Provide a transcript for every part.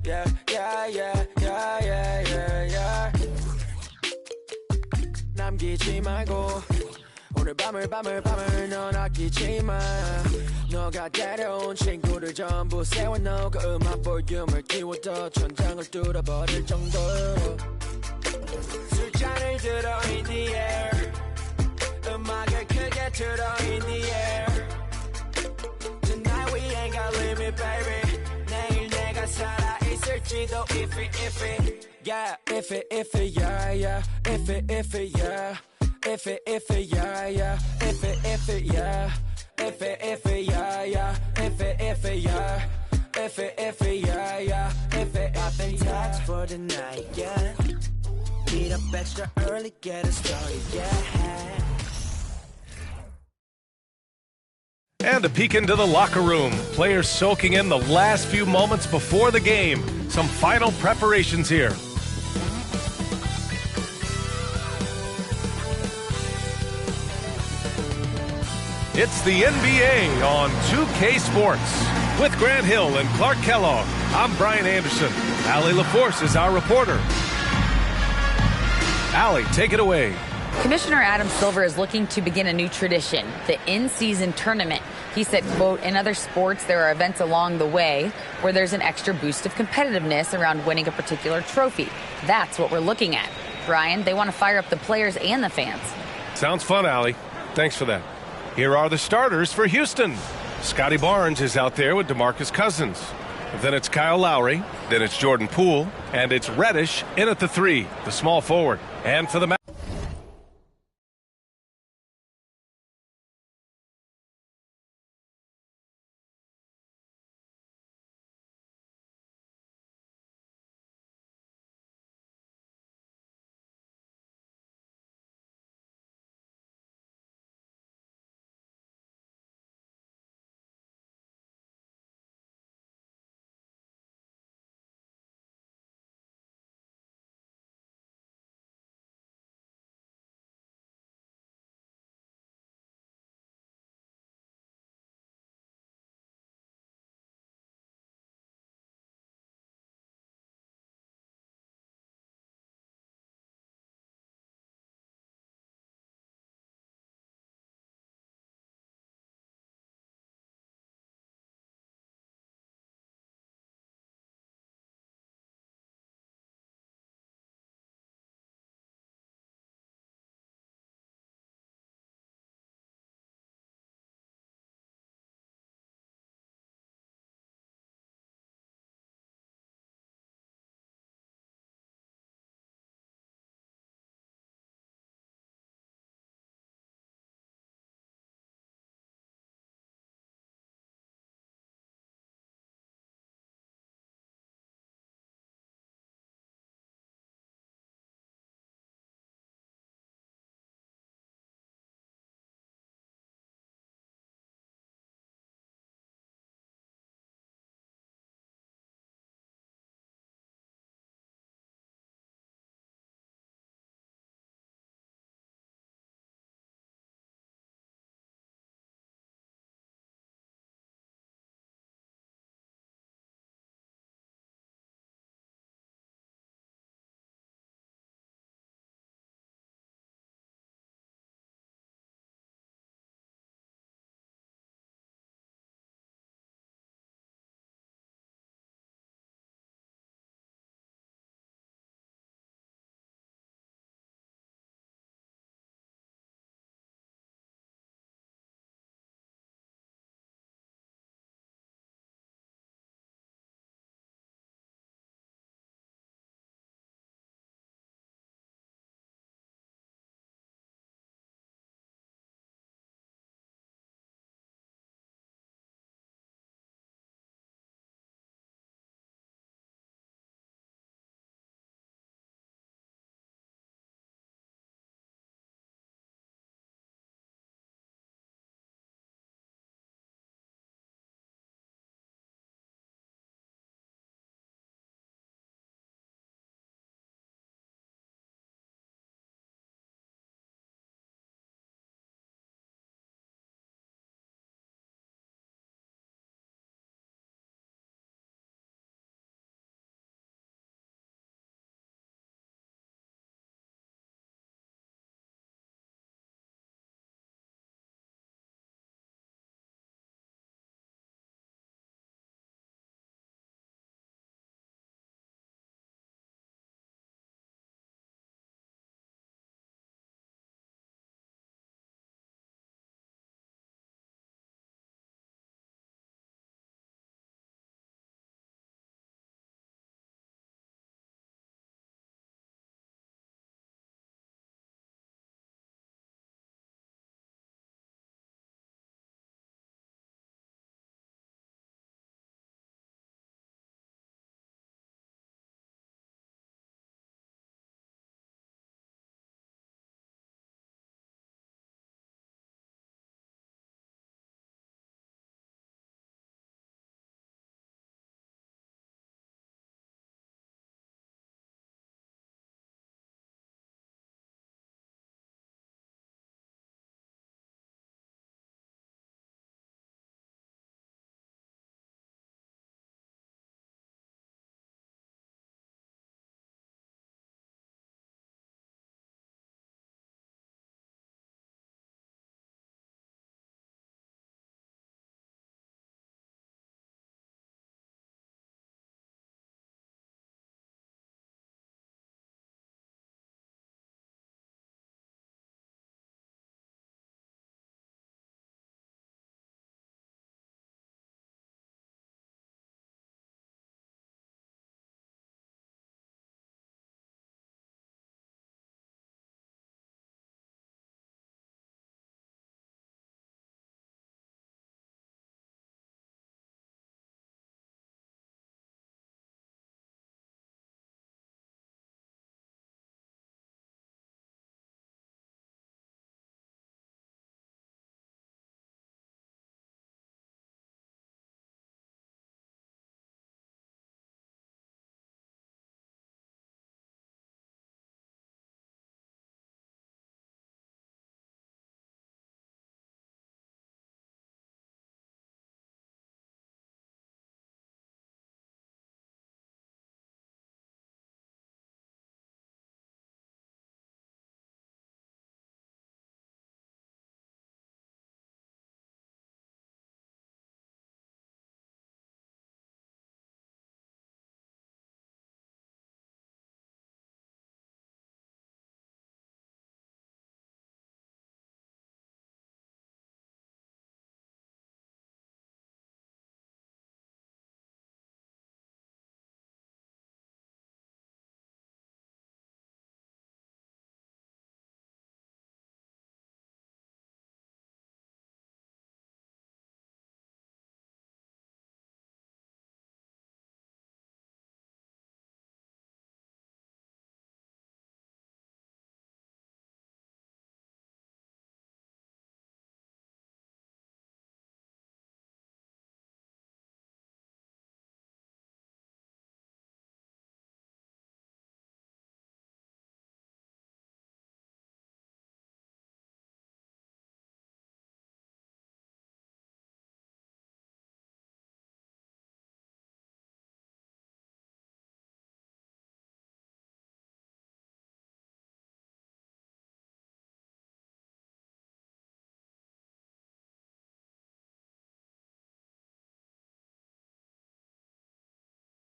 yeah, yeah, yeah, yeah, yeah, yeah, yeah. 남기지 말고 오늘 밤을 넌 아끼지 마. 너가 데려온 친구들 전부 세워놓고 음악 볼륨을 키워도 천장을 뚫어버릴 정도로 술잔을 들어 in the air. 음악을 크게 틀어 in the air. Tonight we ain't got limit baby. 내일 내가 살아있을지도 if it yeah if it yeah yeah if it yeah if it yeah yeah if it yeah if it yeah yeah if it yeah if it yeah yeah if it I've been taxed for the night yeah get up extra early get it started yeah. And a peek into the locker room. Players soaking in the last few moments before the game. Some final preparations here. It's the NBA on 2K Sports. With Grant Hill and Clark Kellogg, I'm Brian Anderson. Allie LaForce is our reporter. Allie, take it away. Commissioner Adam Silver is looking to begin a new tradition, the in-season tournament. He said, quote, in other sports, there are events along the way where there's an extra boost of competitiveness around winning a particular trophy. That's what we're looking at. Brian, they want to fire up the players and the fans. Sounds fun, Allie. Thanks for that. Here are the starters for Houston. Scotty Barnes is out there with DeMarcus Cousins. Then it's Kyle Lowry. Then it's Jordan Poole. And it's Reddish in at the 3, the small forward. And for the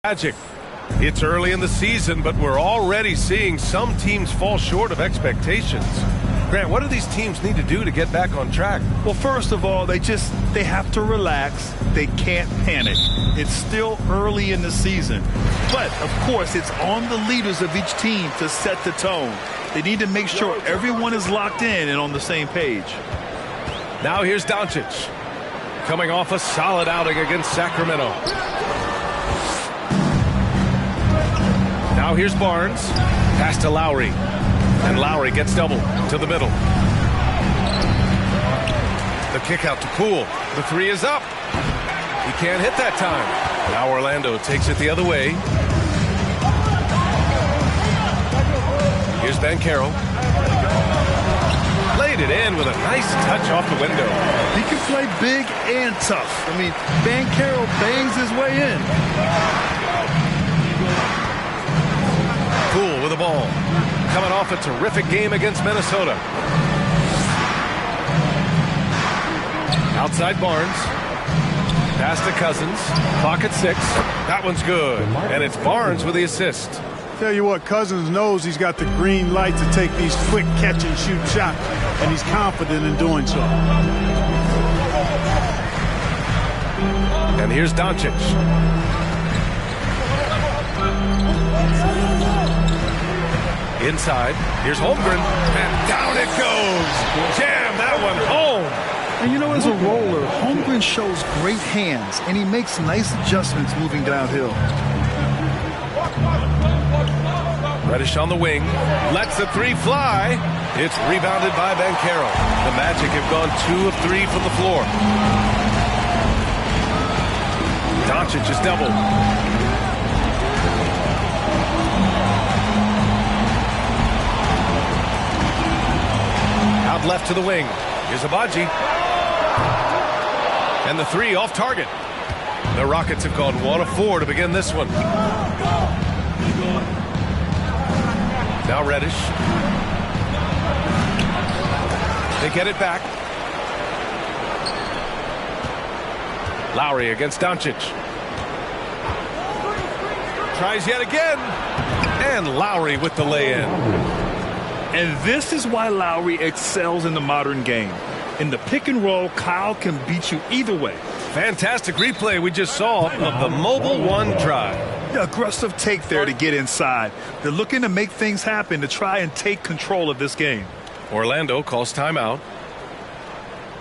Magic. It's early in the season, but we're already seeing some teams fall short of expectations. Grant, what do these teams need to do to get back on track? Well, first of all, they have to relax. They can't panic. It's still early in the season. But, of course, it's on the leaders of each team to set the tone. They need to make sure everyone is locked in and on the same page. Now here's Doncic, coming off a solid outing against Sacramento. Now here's Barnes, pass to Lowry, and Lowry gets double to the middle. The kick out to Poole. The three is up. He can't hit that time. Now Orlando takes it the other way. Here's Banchero. Laid it in with a nice touch off the window. He can play big and tough. I mean, Banchero bangs his way in. Poole with the ball. Coming off a terrific game against Minnesota. Outside Barnes. Pass to Cousins. Clock at 6. That one's good. And it's Barnes with the assist. Tell you what, Cousins knows he's got the green light to take these quick catch-and-shoot shots, and he's confident in doing so. And here's Doncic. Inside, here's Holmgren, and down it goes. Jam that one home. And you know, as a roller, Holmgren shows great hands, and he makes nice adjustments moving downhill. Reddish on the wing, lets the three fly. It's rebounded by Banchero. The Magic have gone 2 of 3 from the floor. Doncic is doubled. Out left to the wing. Here's Abaji. And the three off target. The Rockets have gone 1 of 4 to begin this one. Now Reddish. They get it back. Lowry against Doncic. Tries yet again. And Lowry with the lay-in. And this is why Lowry excels in the modern game. In the pick and roll, Kyle can beat you either way. Fantastic replay we just saw of the Mobile One drive. Yeah, aggressive take there to get inside. They're looking to make things happen to try and take control of this game. Orlando calls timeout.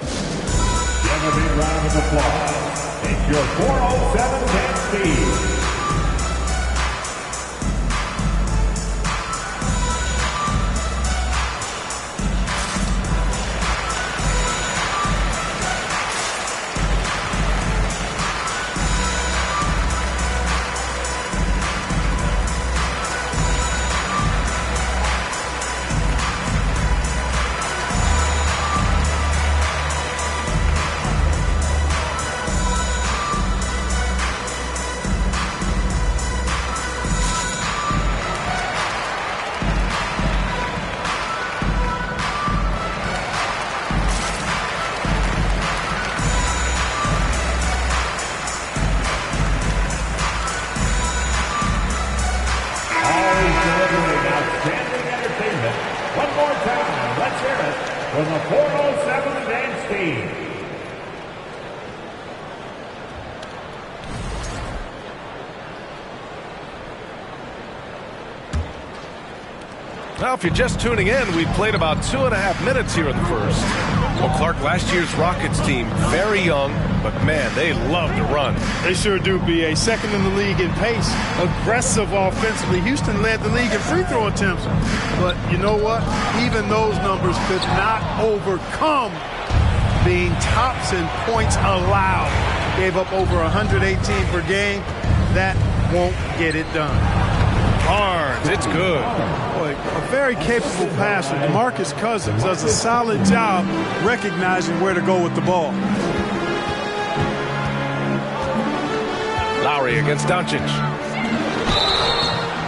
Gentlemen, round of applause. It's your 407 dance team. From the 407 dance team. Now, if you're just tuning in, we played about 2.5 minutes here in the first. Well, Clark, last year's Rockets team, very young, but man, they love to run. They sure do, B.A. Second in the league in pace, aggressive offensively. Houston led the league in free throw attempts. But you know what? Even those numbers could not overcome being tops in points allowed. Gave up over 118 per game. That won't get it done. Barnes, it's good. Boy, a very capable passer. DeMarcus Cousins does a solid job recognizing where to go with the ball. Lowry against Doncic.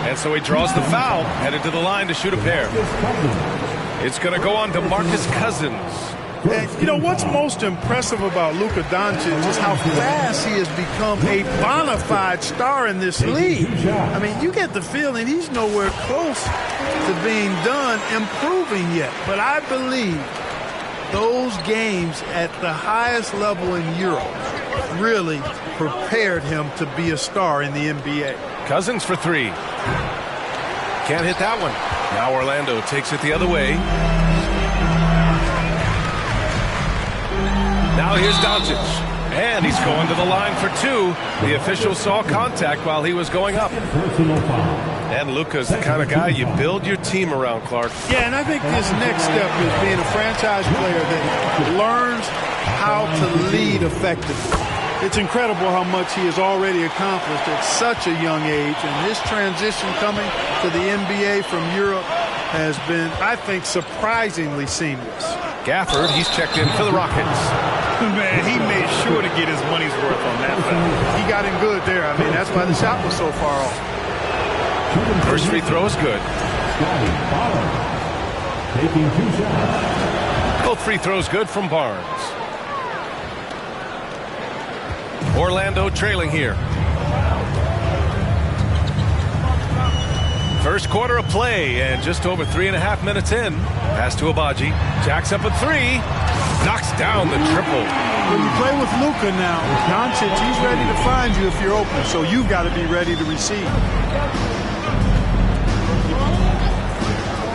And so he draws the foul, headed to the line to shoot a pair. It's going to go on to DeMarcus Cousins. And you know what's most impressive about Luka Doncic is how fast he has become a bona fide star in this league. I mean, you get the feeling he's nowhere close to being done improving yet. But I believe those games at the highest level in Europe really prepared him to be a star in the NBA. Cousins for three. Can't hit that one. Now Orlando takes it the other way. Now here's Doncic. And he's going to the line for two. The official saw contact while he was going up. And Luka's the kind of guy you build your team around, Clark. Yeah, and I think his next step is being a franchise player that learns how to lead effectively. It's incredible how much he has already accomplished at such a young age, and his transition coming to the NBA from Europe has been, I think, surprisingly seamless. Gafford, he's checked in for the Rockets. Man, he made sure to get his money's worth on that foul. He got him good there. I mean, that's why the shot was so far off. First free throw is good. Taking 2 shots. Both free throws good from Barnes. Orlando trailing here. First quarter of play, and just over 3.5 minutes in. Pass to Agbaji. Jacks up a three. Knocks down the triple. When you play with Luka now, Doncic, he's ready to find you if you're open, so you've got to be ready to receive.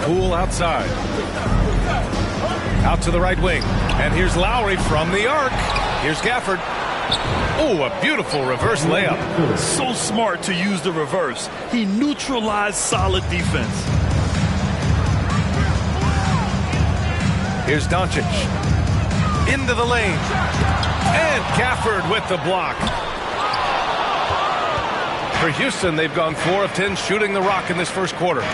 Poole outside. Out to the right wing. And here's Lowry from the arc. Here's Gafford. Oh, a beautiful reverse layup. So smart to use the reverse. He neutralized solid defense. Here's Doncic. Into the lane. And Gafford with the block. For Houston, they've gone 4 of 10 shooting the rock in this first quarter.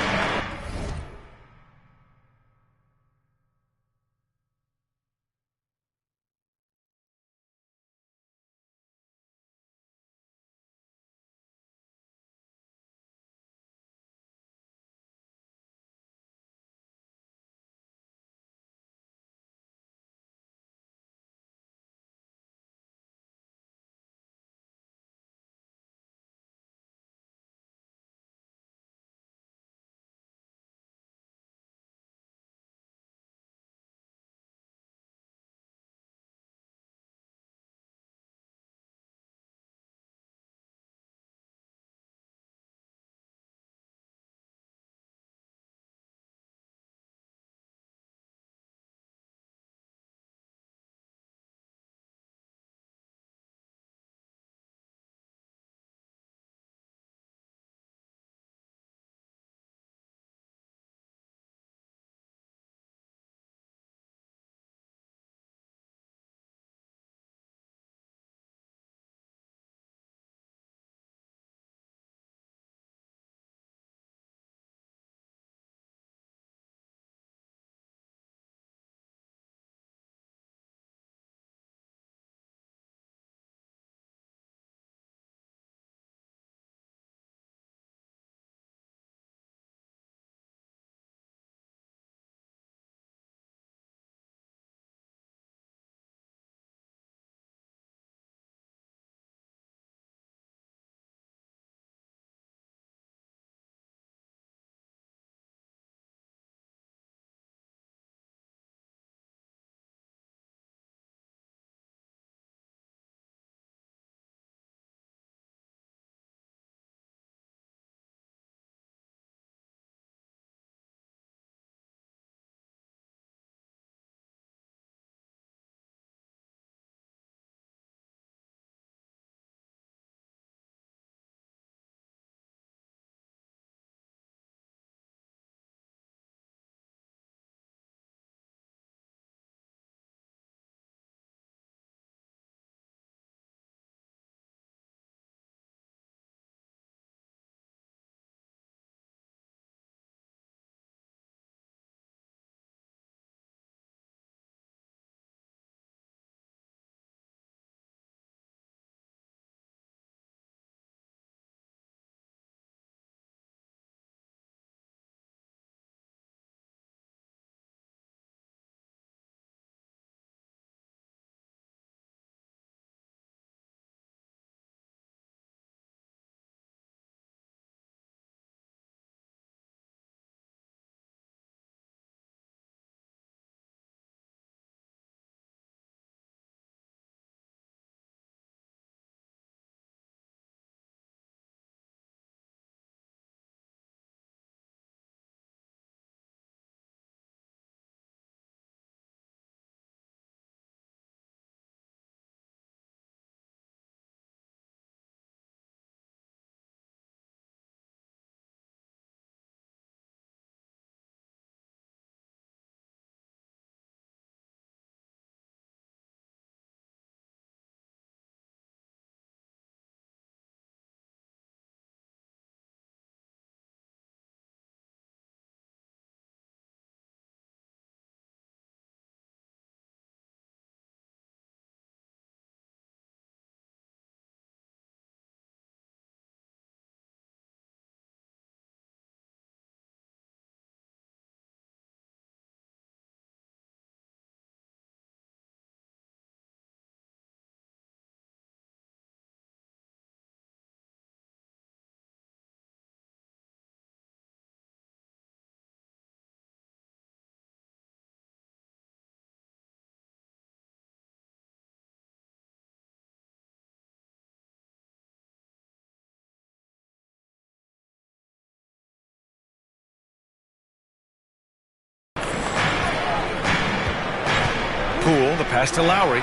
Poole, the pass to Lowry.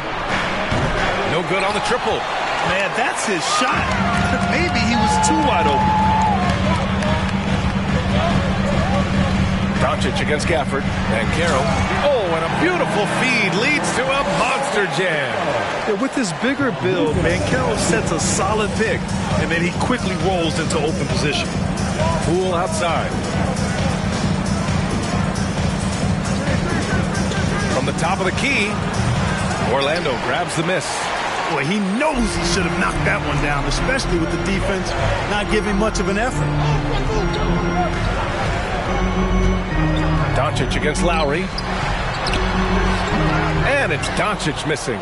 No good on the triple. Man, that's his shot. Maybe he was too wide open. Doncic against Gafford. And Carroll. Oh, and a beautiful feed leads to a monster jam. Yeah, with his bigger build, Banchero sets a solid pick, and then he quickly rolls into open position. Poole outside. From the top of the key, Orlando grabs the miss. Boy, he knows he should have knocked that one down, especially with the defense not giving much of an effort. Doncic against Lowry. And it's Doncic missing.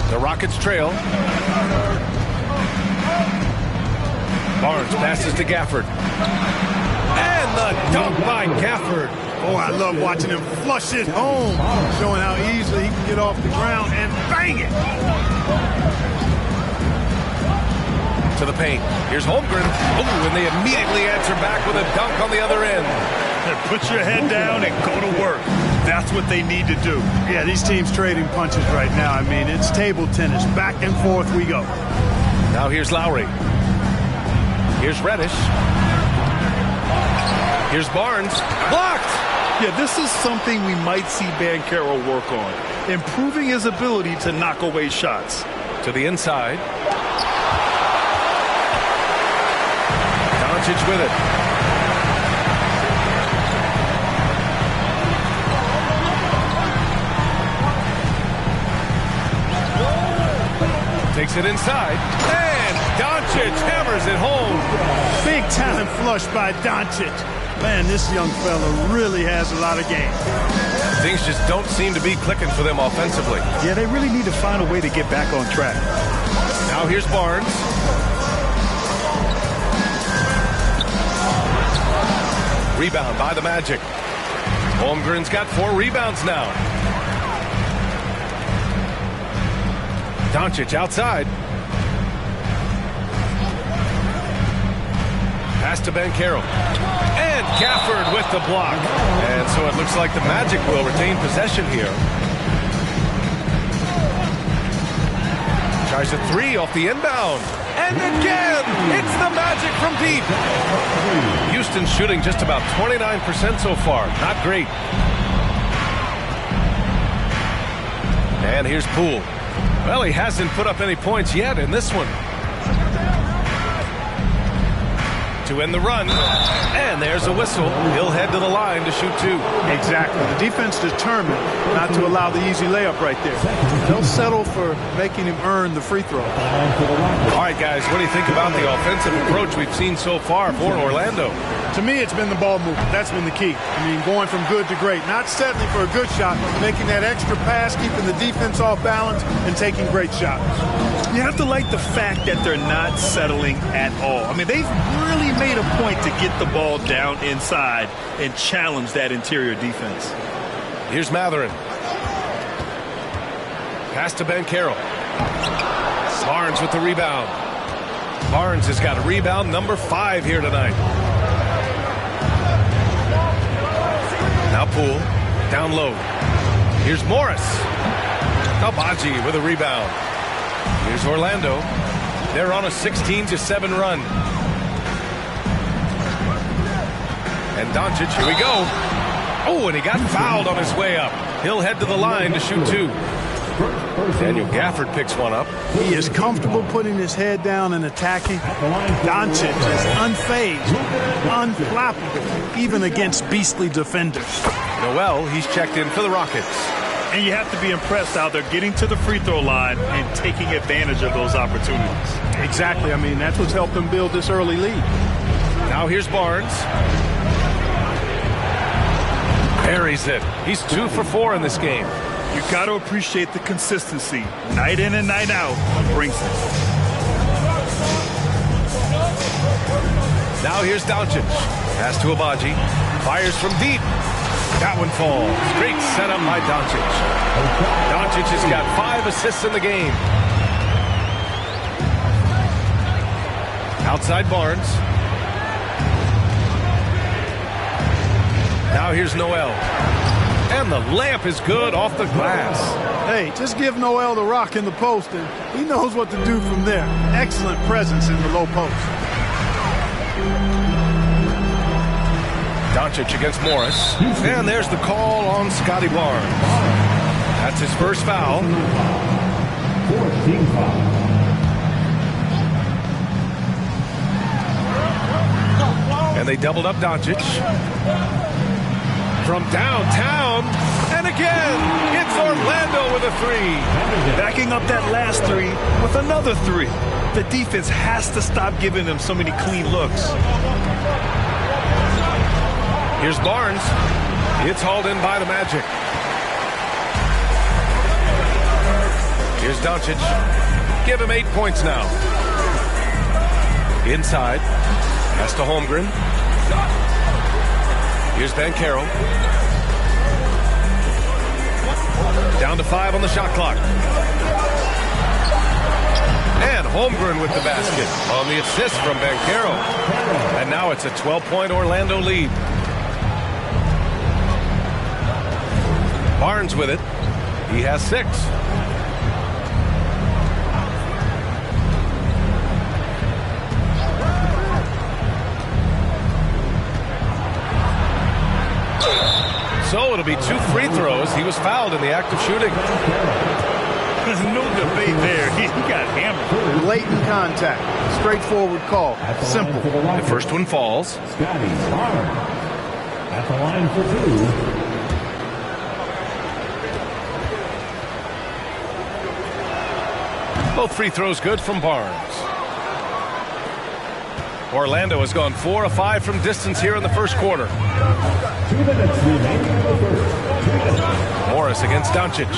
The Rockets trail. Barnes passes to Gafford. And the dunk by Gafford. Oh, I love watching him flush it home, showing how easily he can get off the ground and bang it. To the paint. Here's Holmgren. Oh, and they immediately answer back with a dunk on the other end. Put your head down and go to work. That's what they need to do. Yeah, these teams trading punches right now. I mean, it's table tennis. Back and forth we go. Now here's Lowry. Here's Reddish. Here's Barnes. Blocked! Yeah, this is something we might see Banchero work on. Improving his ability to knock away shots. To the inside. Doncic with it. Takes it inside. And Doncic hammers it home. Big time flush by Doncic. Man, this young fella really has a lot of game. Things just don't seem to be clicking for them offensively. Yeah, they really need to find a way to get back on track. Now here's Barnes. Rebound by the Magic. Holmgren's got 4 rebounds now. Doncic outside. Pass to Banchero. And Gafford with the block. And so it looks like the Magic will retain possession here. Tries a 3 off the inbound. And again, it's the Magic from deep. Houston shooting just about 29% so far. Not great. And here's Poole. Well, he hasn't put up any points yet in this one. To end the run. And there's a whistle. He'll head to the line to shoot 2. Exactly. The defense determined not to allow the easy layup right there. They'll settle for making him earn the free throw. All right, guys, what do you think about the offensive approach we've seen so far for Orlando? To me, it's been the ball movement. That's been the key. I mean, going from good to great. Not settling for a good shot, making that extra pass, keeping the defense off balance, and taking great shots. You have to like the fact that they're not settling at all. I mean, they've really made a point to get the ball down inside and challenge that interior defense. Here's Matherin. Pass to Banchero. Barnes with the rebound. Barnes has got a rebound number 5 here tonight. Now Poole, down low. Here's Morris. Agbaji with a rebound. Here's Orlando. They're on a 16-7 run. And Doncic, here we go. Oh, and he got fouled on his way up. He'll head to the line to shoot 2. Daniel Gafford picks one up. He is comfortable putting his head down and attacking. Doncic is unfazed, unflappable, even against beastly defenders. Noel, he's checked in for the Rockets. And you have to be impressed how they're getting to the free throw line and taking advantage of those opportunities. Exactly. I mean, that's what's helped them build this early lead. Now here's Barnes. Buries it. He's 2 for 4 in this game. You got to appreciate the consistency. Night in and night out, he brings it. Now here's Doncic. Pass to Agbaji. Fires from deep. That one falls. Great setup by Doncic. Doncic has got 5 assists in the game. Outside Barnes. Now here's Noel. And the layup is good off the glass. Hey, just give Noel the rock in the post, and he knows what to do from there. Excellent presence in the low post. Doncic against Morris. And there's the call on Scotty Barnes. That's his first foul. And they doubled up Doncic. From downtown. And again, it's Orlando with a three. Backing up that last three with another three. The defense has to stop giving them so many clean looks. Here's Barnes. It's hauled in by the Magic. Here's Doncic. Give him 8 points now. Inside. Pass to Holmgren. Here's Banchero. Down to 5 on the shot clock. And Holmgren with the basket on the assist from Banchero. And now it's a 12-point Orlando lead. Barnes with it. He has 6. So it'll be 2 free throws. He was fouled in the act of shooting. There's no debate there. He got hammered. Blatant contact. Straightforward call. Simple. The first one falls. Scotty Barnes at the line for 2. Both free throws good from Barnes. Orlando has gone 4 of 5 from distance here in the first quarter. 2 minutes remaining in the first. Morris against Doncic.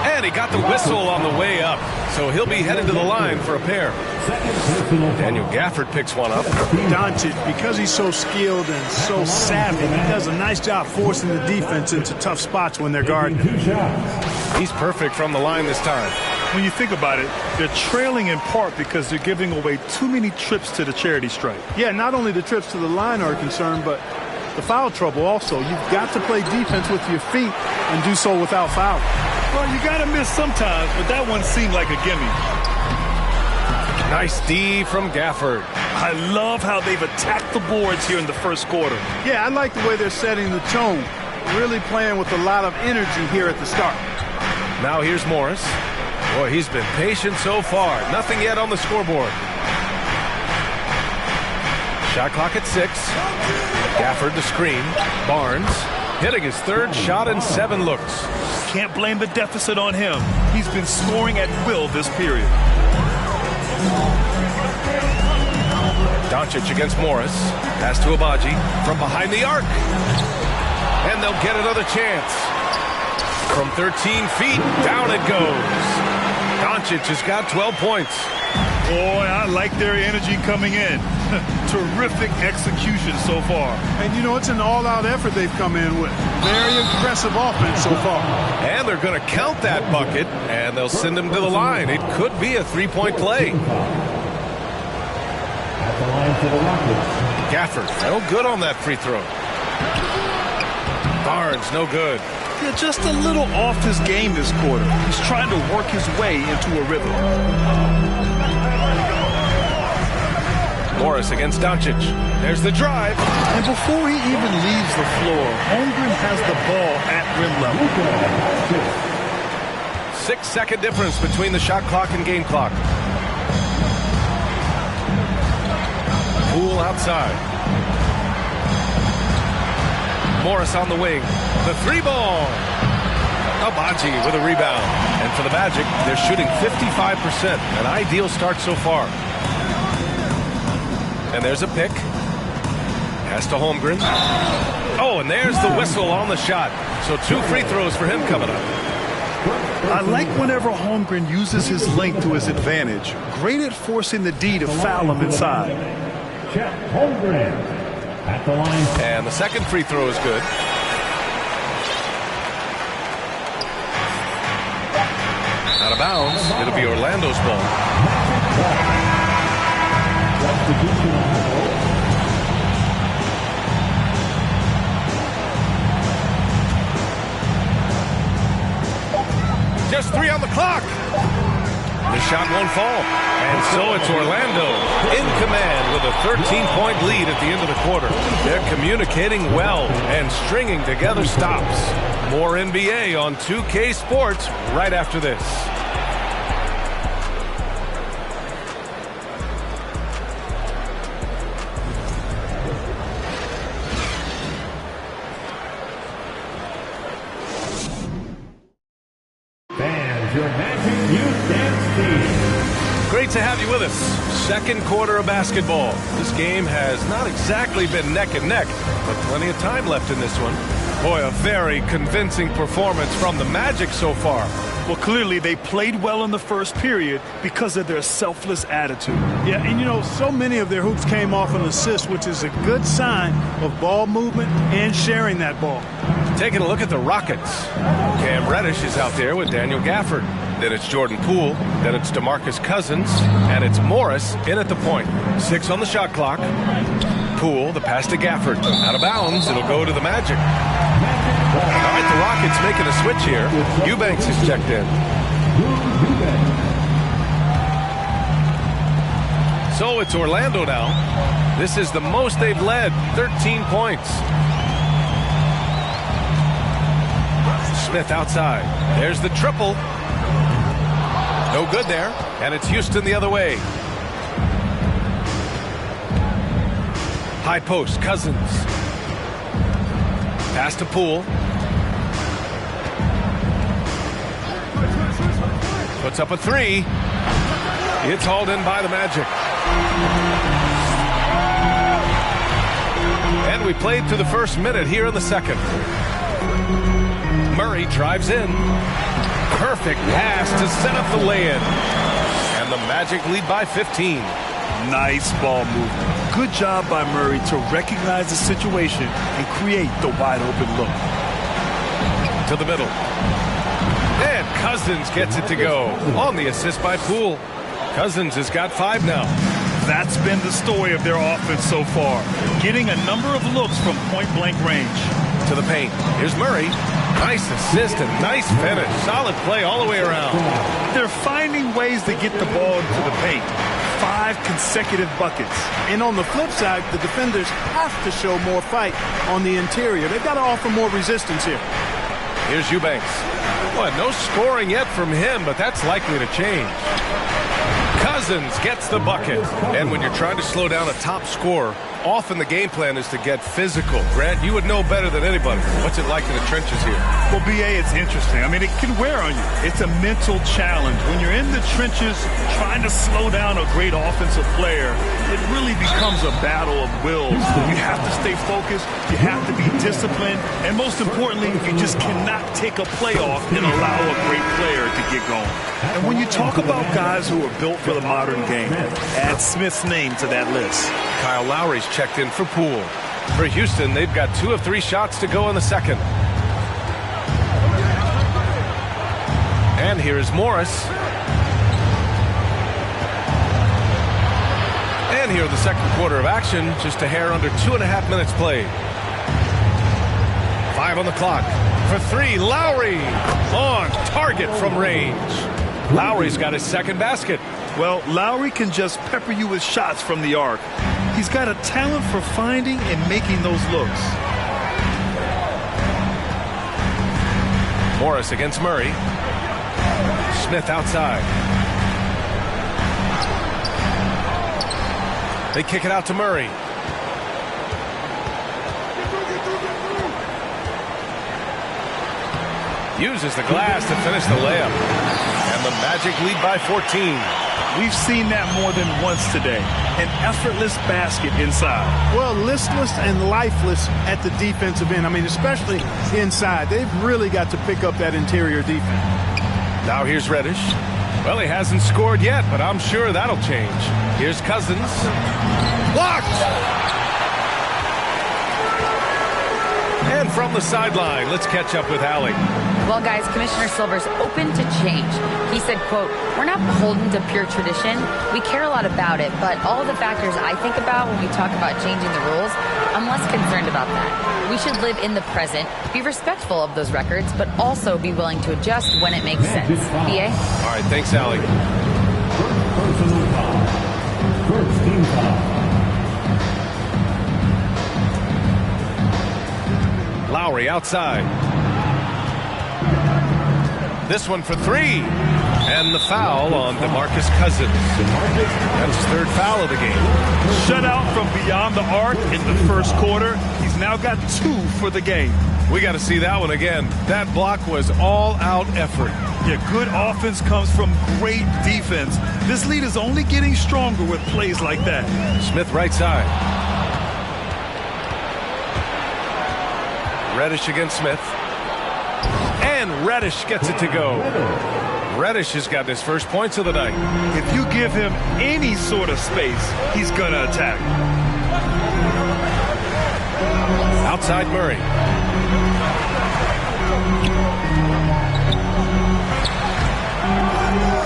And he got the whistle on the way up, so he'll be headed to the line for a pair. Daniel Gafford picks one up. Doncic, because he's so skilled and so savvy, he does a nice job forcing the defense into tough spots when they're guarding. He's perfect from the line this time. When you think about it, they're trailing in part because they're giving away too many trips to the charity stripe. Yeah, not only the trips to the line are a concern, but the foul trouble also. You've got to play defense with your feet and do so without foul. Well, you got to miss sometimes, but that one seemed like a gimme. Nice D from Gafford. I love how they've attacked the boards here in the first quarter. Yeah, I like the way they're setting the tone. Really playing with a lot of energy here at the start. Now here's Morris. Boy, he's been patient so far. Nothing yet on the scoreboard. Shot clock at 6. Gafford the screen. Barnes hitting his third shot in 7 looks. Can't blame the deficit on him. He's been scoring at will this period. Doncic against Morris. Pass to Abaji from behind the arc. And they'll get another chance. From 13 feet, down it goes. Doncic has got 12 points. Boy, I like their energy coming in. Terrific execution so far. And, you know, it's an all-out effort they've come in with. Very aggressive offense so far. And they're going to count that bucket, and they'll send him to the line. It could be a 3-point play. At the line for the Rockets. Gafford, no good on that free throw. Barnes, no good. Yeah, just a little off his game this quarter. He's trying to work his way into a rhythm. Morris against Doncic. There's the drive. And before he even leaves the floor, Holmgren has the ball at rim level. 6-second difference between the shot clock and game clock. Poole outside. Morris on the wing. The 3-ball. Abaji with a rebound. And for the Magic, they're shooting 55%. An ideal start so far. And there's a pick. Pass to Holmgren. Oh, and there's the whistle on the shot. So 2 free throws for him coming up. I like whenever Holmgren uses his length to his advantage. Great at forcing the D to foul him inside. Chet Holmgren at the line. And the second free throw is good. Out of bounds. It'll be Orlando's ball. Just 3 on the clock. The shot won't fall. And so it's Orlando in command with a 13-point lead at the end of the quarter. They're communicating well and stringing together stops. More NBA on 2K Sports right after this. Great to have you with us. Second quarter of basketball. This game has not exactly been neck and neck, but plenty of time left in this one. Boy, a very convincing performance from the Magic so far. Well, clearly they played well in the first period because of their selfless attitude. Yeah, and you know, so many of their hoops came off an assist, which is a good sign of ball movement and sharing that ball. Taking a look at the Rockets. Cam Reddish is out there with Daniel Gafford. Then it's Jordan Poole. Then it's DeMarcus Cousins. And it's Morris in at the point. 6 on the shot clock. Poole, the pass to Gafford. Out of bounds. It'll go to the Magic. All right, the Rockets making a switch here. Eubanks is checked in. So it's Orlando now. This is the most they've led. 13 points. Smith outside. There's the triple. No good there. And it's Houston the other way. High post, Cousins. Pass to Poole. Puts up a 3. It's hauled in by the Magic. And we played through the first minute here in the second. Murray drives in. Perfect pass to set up the lay-in. And the Magic lead by 15. Nice ball movement. Good job by Murray to recognize the situation and create the wide-open look. To the middle. And Cousins gets it to go on the assist by Poole. Cousins has got 5 now. That's been the story of their offense so far. Getting a number of looks from point-blank range. To the paint. Here's Murray. Nice assist and nice finish. Solid play all the way around. They're finding ways to get the ball into the paint. 5 consecutive buckets. And on the flip side, the defenders have to show more fight on the interior. They've got to offer more resistance here. Here's Eubanks. Well, no scoring yet from him, but that's likely to change. Cousins gets the bucket. And when you're trying to slow down a top scorer, often the game plan is to get physical. Grant, you would know better than anybody. What's it like in the trenches here? Well, B.A., it's interesting. I mean, it can wear on you. It's a mental challenge. When you're in the trenches trying to slow down a great offensive player, it really becomes a battle of wills. You have to stay focused. You have to be disciplined. And most importantly, you just cannot take a play off and allow a great player to get going. And when you talk about guys who are built for the modern game, add Smith's name to that list. Kyle Lowry's checked in for Poole. For Houston, they've got 2 of 3 shots to go in the second. And here is Morris. And here the second quarter of action, just a hair under 2.5 minutes played. 5 on the clock. For 3, Lowry on target from range. Lowry's got his second basket. Well, Lowry can just pepper you with shots from the arc. He's got a talent for finding and making those looks. Morris against Murray. Smith outside. They kick it out to Murray. Uses the glass to finish the layup. And the Magic lead by 14. We've seen that more than once today. An effortless basket inside. Well, listless and lifeless at the defensive end. I mean, especially inside. They've really got to pick up that interior defense. Now here's Reddish. Well, he hasn't scored yet, but I'm sure that'll change. Here's Cousins. Blocked! And from the sideline, let's catch up with Allie. Well, guys, Commissioner Silver's open to change. He said, quote, "We're not beholden to pure tradition. We care a lot about it, but all the factors I think about when we talk about changing the rules, I'm less concerned about that. We should live in the present, be respectful of those records, but also be willing to adjust when it makes sense." BA? All right, thanks, Allie. Personal foul. First team foul. Lowry outside. This one for three. And the foul on DeMarcus Cousins. That's his third foul of the game. Shutout from beyond the arc in the first quarter. He's now got 2 for the game. We got to see that one again. That block was all-out effort. Yeah, good offense comes from great defense. This lead is only getting stronger with plays like that. Smith right side. Reddish against Smith. And Reddish gets it to go. Reddish has got his first points of the night. If you give him any sort of space, he's going to attack. Outside Murray.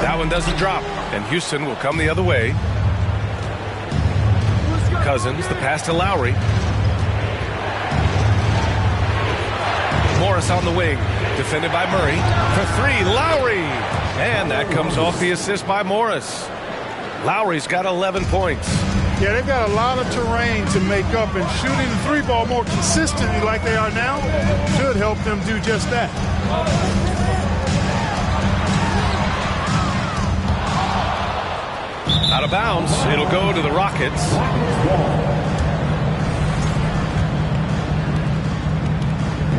That one doesn't drop, and Houston will come the other way. Cousins, the pass to Lowry. Morris on the wing, defended by Murray. For three, Lowry! And that comes off the assist by Morris. Lowry's got 11 points. Yeah, they've got a lot of terrain to make up, and shooting the three ball more consistently like they are now should help them do just that. Out of bounds, it'll go to the Rockets.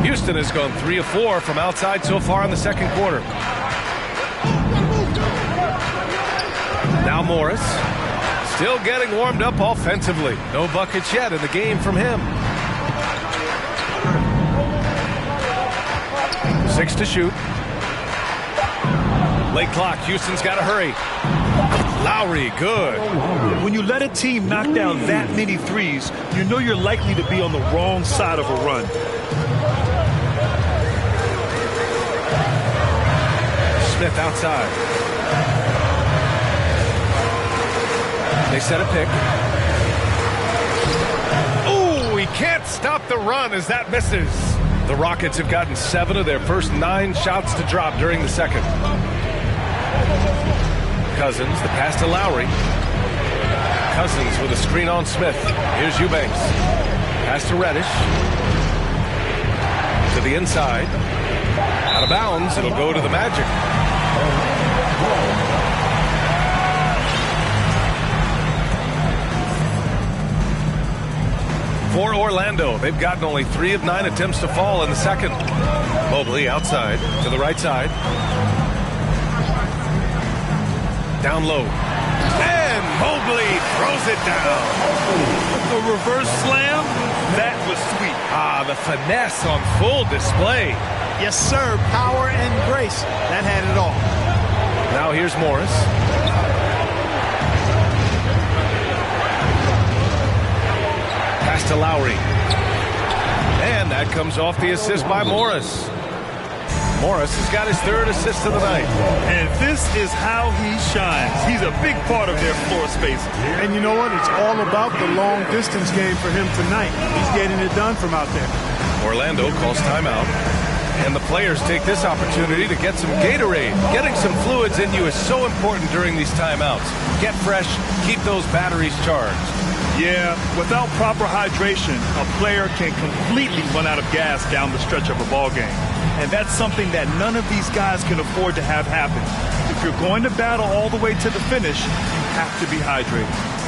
Houston has gone 3 of 4 from outside so far in the second quarter. Now Morris, still getting warmed up offensively. No buckets yet in the game from him. 6 to shoot. Late clock, Houston's got to hurry. Lowry, good. When you let a team knock down that many threes, you know you're likely to be on the wrong side of a run. Smith outside. They set a pick. Ooh, he can't stop the run as that misses. The Rockets have gotten 7 of their first 9 shots to drop during the second. Cousins, the pass to Lowry. Cousins with a screen on Smith. Here's Eubanks. Pass to Reddish. To the inside. Out of bounds. It'll go to the Magic. For Orlando, they've gotten only 3 of 9 attempts to fall in the second. Mobley outside to the right side. Down low. And Mobley throws it down. The reverse slam, that was sweet. Ah, the finesse on full display. Yes, sir. Power and grace. That had it all. Now here's Morris. Pass to Lowry. And that comes off the assist by Morris. Morris has got his 3rd assist of the night. And this is how he shines. He's a big part of their floor space. And you know what? It's all about the long distance game for him tonight. He's getting it done from out there. Orlando calls timeout. And the players take this opportunity to get some Gatorade. Getting some fluids in you is so important during these timeouts. Get fresh, keep those batteries charged. Yeah, without proper hydration, a player can completely run out of gas down the stretch of a ball game. And that's something that none of these guys can afford to have happen. If you're going to battle all the way to the finish, you have to be hydrated.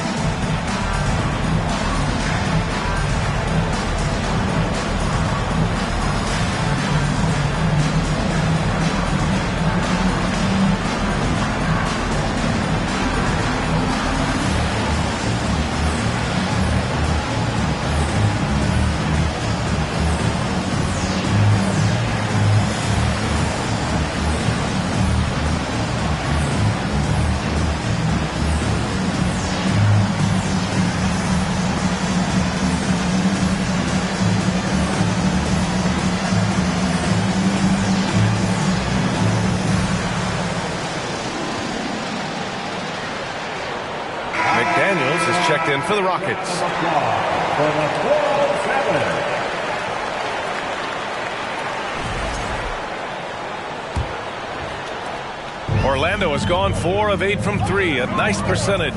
McDaniels is checked in for the Rockets. For the 407. Orlando has gone 4 of 8 from 3, a nice percentage.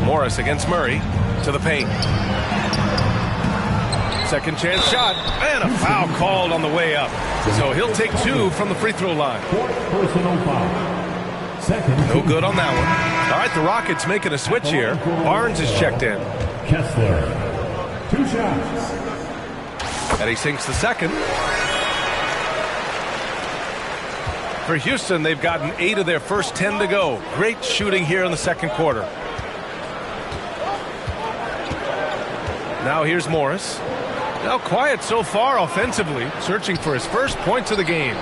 Morris against Murray to the paint. Second chance shot, and a foul called on the way up. So he'll take 2 from the free throw line. Personal foul. Second. No good on that one. All right, the Rockets making a switch here. Barnes is checked in. Kessler. 2 shots. And he sinks the second. For Houston, they've gotten 8 of their first 10 to go. Great shooting here in the second quarter. Now here's Morris. Now quiet so far offensively, searching for his first points of the game.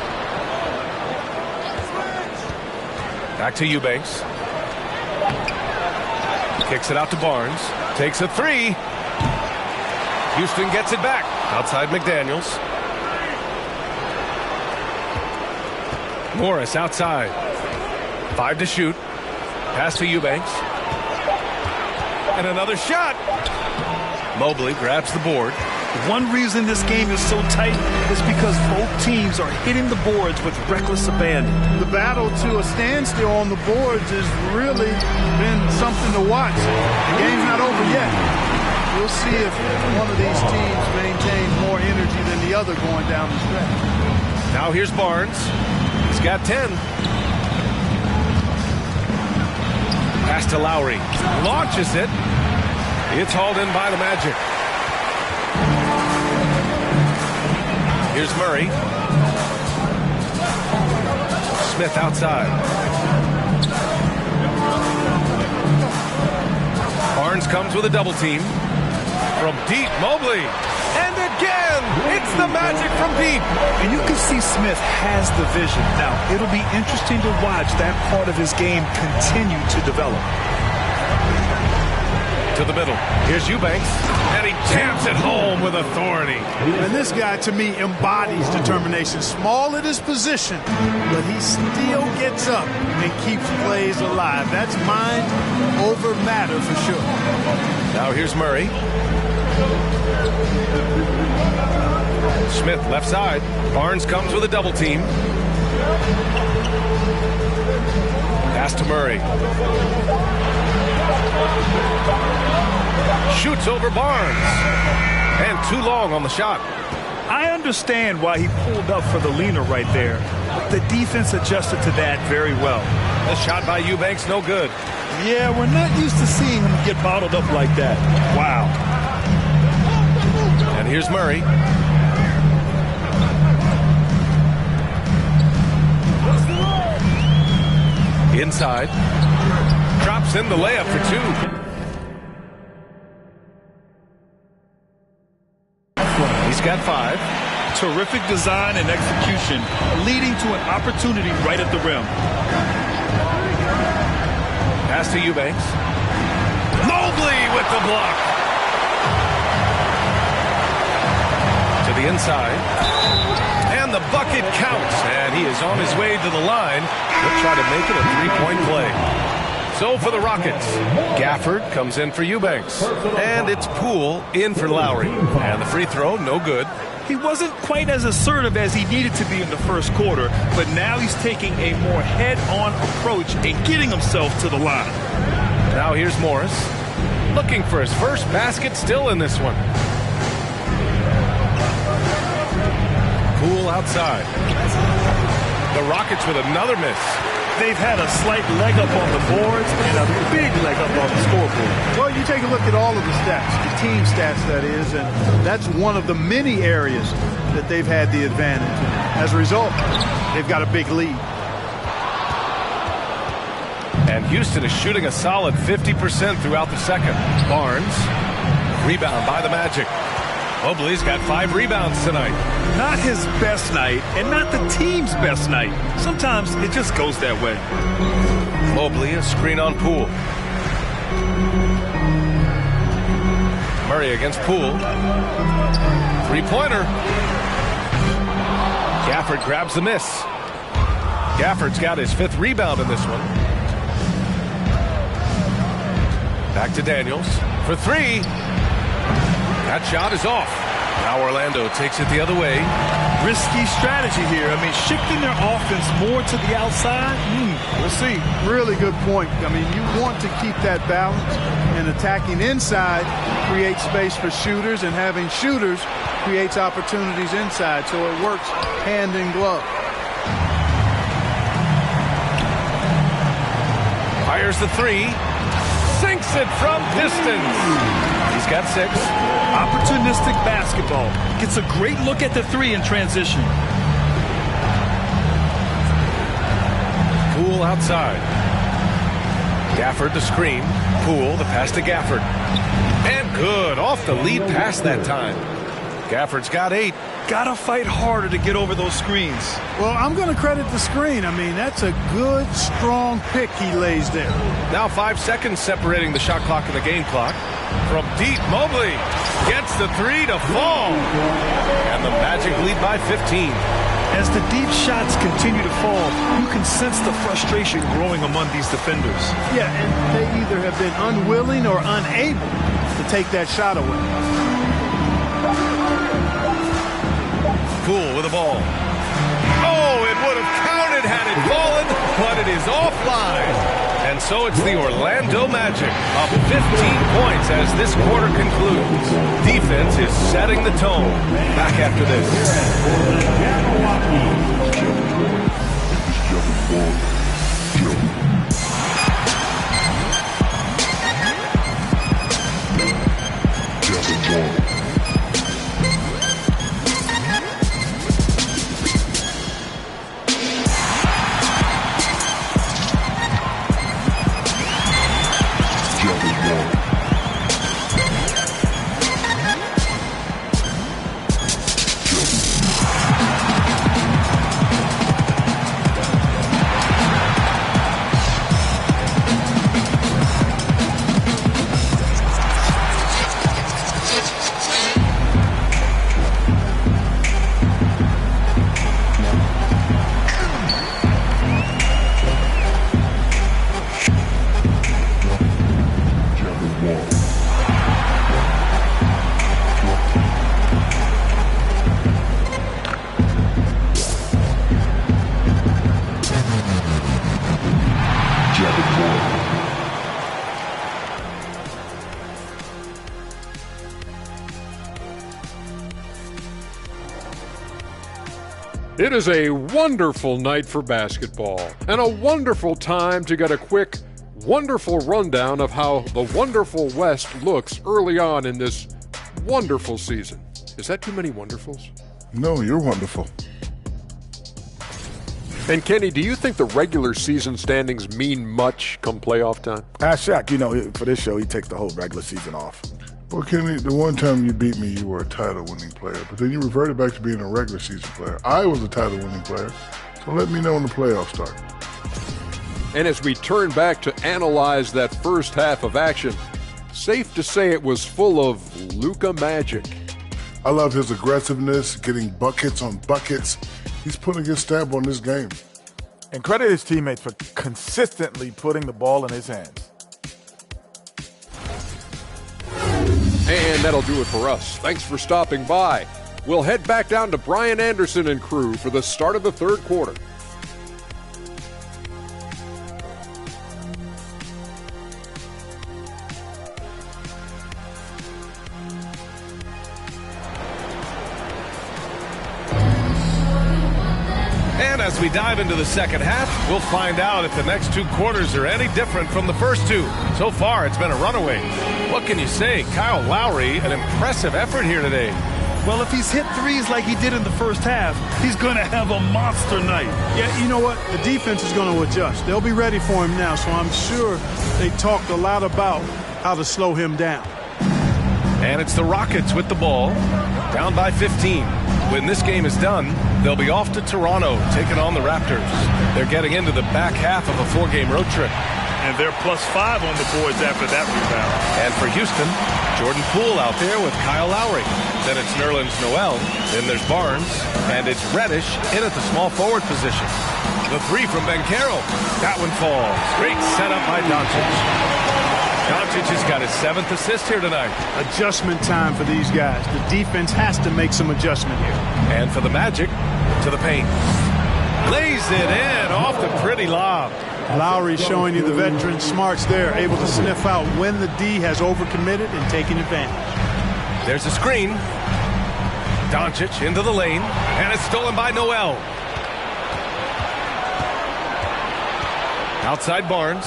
Back to Eubanks. Kicks it out to Barnes. Takes a 3. Houston gets it back. Outside McDaniels. Morris outside. 5 to shoot. Pass to Eubanks. And another shot. Mobley grabs the board. One reason this game is so tight is because both teams are hitting the boards with reckless abandon. The battle to a standstill on the boards has really been something to watch. The game's not over yet. We'll see if one of these teams maintains more energy than the other going down the stretch. Now here's Barnes. He's got 10. Pass to Lowry. Launches it. It's hauled in by the Magic. Here's Murray. Smith outside. Barnes comes with a double team. From deep, Mobley. And again, it's the Magic from deep. And you can see Smith has the vision. Now, it'll be interesting to watch that part of his game continue to develop. To the middle. Here's Eubanks. And he jams it home with authority. And this guy, to me, embodies determination. Small at his position, but he still gets up and keeps plays alive. That's mind over matter for sure. Now here's Murray. Smith left side. Barnes comes with a double team. Pass to Murray. Shoots over Barnes. And too long on the shot. I understand why he pulled up for the leaner right there. But the defense adjusted to that very well. The shot by Eubanks, no good. Yeah, we're not used to seeing him get bottled up like that. Wow. And here's Murray. Inside. Drops in the layup for 2. He's got 5. Terrific design and execution, leading to an opportunity right at the rim. Pass to Eubanks. Mobley with the block. To the inside. And the bucket counts. And he is on his way to the line. He'll try to make it a 3-point play. So for the Rockets, Gafford comes in for Eubanks. And it's Poole in for Lowry. And the free throw, no good. He wasn't quite as assertive as he needed to be in the first quarter, but now he's taking a more head-on approach and getting himself to the line. Now here's Morris. Looking for his first basket still in this one. Poole outside. The Rockets with another miss. They've had a slight leg up on the boards and a big leg up on the scoreboard. Well, you take a look at all of the stats, the team stats, that is, and that's one of the many areas that they've had the advantage. As a result, they've got a big lead. And Houston is shooting a solid 50% throughout the second. Barnes, rebound by the Magic. Mobley's got 5 rebounds tonight. Not his best night, and not the team's best night. Sometimes it just goes that way. Mobley, a screen on Poole. Murray against Poole. 3-pointer. Gafford grabs the miss. Gafford's got his 5th rebound in this one. Back to Daniels for three. That shot is off. Now Orlando takes it the other way. Risky strategy here. I mean, shifting their offense more to the outside. We'll see. Really good point. I mean, you want to keep that balance, and attacking inside creates space for shooters, and having shooters creates opportunities inside, so it works hand in glove. Fires the three. Sinks it from distance. He's got 6. Opportunistic basketball. Gets a great look at the three in transition. Poole outside. Gafford the screen. Poole the pass to Gafford. And good. Off the lead pass that time. Gafford's got 8. Gotta fight harder to get over those screens. Well, I'm going to credit the screen. I mean, that's a good, strong pick he lays there. Now 5 seconds separating the shot clock and the game clock. From deep, Mobley gets the 3 to fall. And the Magic lead by 15. As the deep shots continue to fall, you can sense the frustration growing among these defenders. Yeah, and they either have been unwilling or unable to take that shot away. Poole with the ball. Oh, it would have counted had it fallen, but it is offline. And so it's the Orlando Magic up 15 points as this quarter concludes. Defense is setting the tone. Back after this. It is a wonderful night for basketball and a wonderful time to get a quick, wonderful rundown of how the wonderful West looks early on in this wonderful season. Is that too many wonderfuls? No, you're wonderful. And Kenny, do you think the regular season standings mean much come playoff time? Ask Shaq, you know, for this show, he takes the whole regular season off. Well, Kenny, the one time you beat me, you were a title-winning player, but then you reverted back to being a regular season player. I was a title-winning player, so let me know when the playoffs start. And as we turn back to analyze that first half of action, safe to say it was full of Luka magic. I love his aggressiveness, getting buckets on buckets. He's putting his stamp on this game. And credit his teammates for consistently putting the ball in his hands. And that'll do it for us. Thanks for stopping by. We'll head back down to Brian Anderson and crew for the start of the third quarter. And as we dive into the second half, we'll find out if the next 2 quarters are any different from the first 2. So far, it's been a runaway. What can you say? Kyle Lowry, an impressive effort here today. Well, if he's hit threes like he did in the first half, he's going to have a monster night. Yeah, you know what? The defense is going to adjust. They'll be ready for him now, so I'm sure they talked a lot about how to slow him down. And it's the Rockets with the ball, down by 15. When this game is done, they'll be off to Toronto, taking on the Raptors. They're getting into the back half of a 4-game road trip. And they're +5 on the boards after that rebound. And for Houston, Jordan Poole out there with Kyle Lowry. Then it's Nerlens Noel. Then there's Barnes. And it's Reddish in at the small forward position. The 3 from Banchero. That one falls. Great setup by Doncic. Doncic has got his 7th assist here tonight. Adjustment time for these guys. The defense has to make some adjustment here. And for the Magic, to the paint. Lays it in off the pretty lob. Lowry showing you the veteran smarts there, able to sniff out when the D has overcommitted and taking advantage. There's a screen. Doncic into the lane, and it's stolen by Noel. Outside Barnes.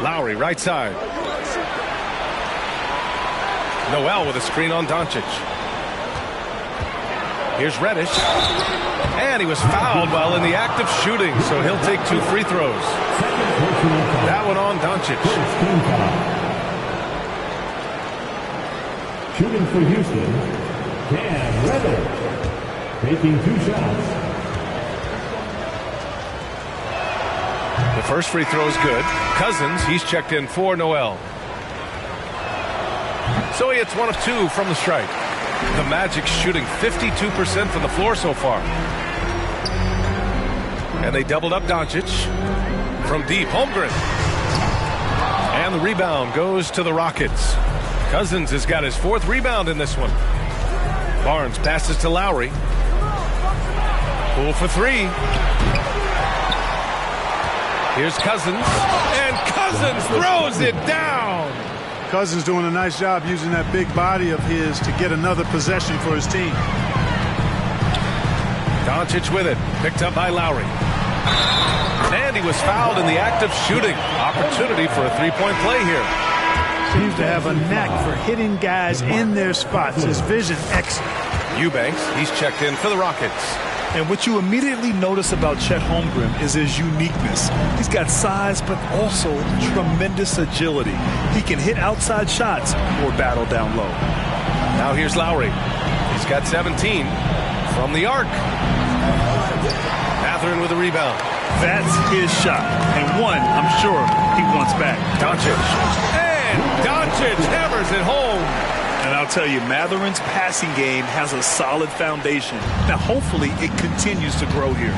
Lowry right side. Noel with a screen on Doncic. Here's Reddish. And he was fouled while in the act of shooting, so he'll take 2 free throws. That one on Doncic. Shooting for Houston, Cam Reddish, taking 2 shots. The first free throw is good. Cousins, he's checked in for Noel. So he hits 1 of 2 from the strike. The Magic shooting 52% from the floor so far. And they doubled up Doncic from deep. Holmgren. And the rebound goes to the Rockets. Cousins has got his 4th rebound in this one. Barnes passes to Lowry. Poole for 3. Here's Cousins. And Cousins throws it down. Cousins doing a nice job using that big body of his to get another possession for his team. Doncic with it. Picked up by Lowry. And he was fouled in the act of shooting. Opportunity for a 3-point play here. Seems to have a knack for hitting guys in their spots. His vision excellent. Eubanks, he's checked in for the Rockets. And what you immediately notice about Chet Holmgren is his uniqueness. He's got size, but also tremendous agility. He can hit outside shots or battle down low. Now here's Lowry. He's got 17 from the arc. Mathurin with a rebound. That's his shot, and one I'm sure he wants back. Doncic. And Doncic hammers it home. And I'll tell you, Mathurin's passing game has a solid foundation. Now, hopefully, it continues to grow here.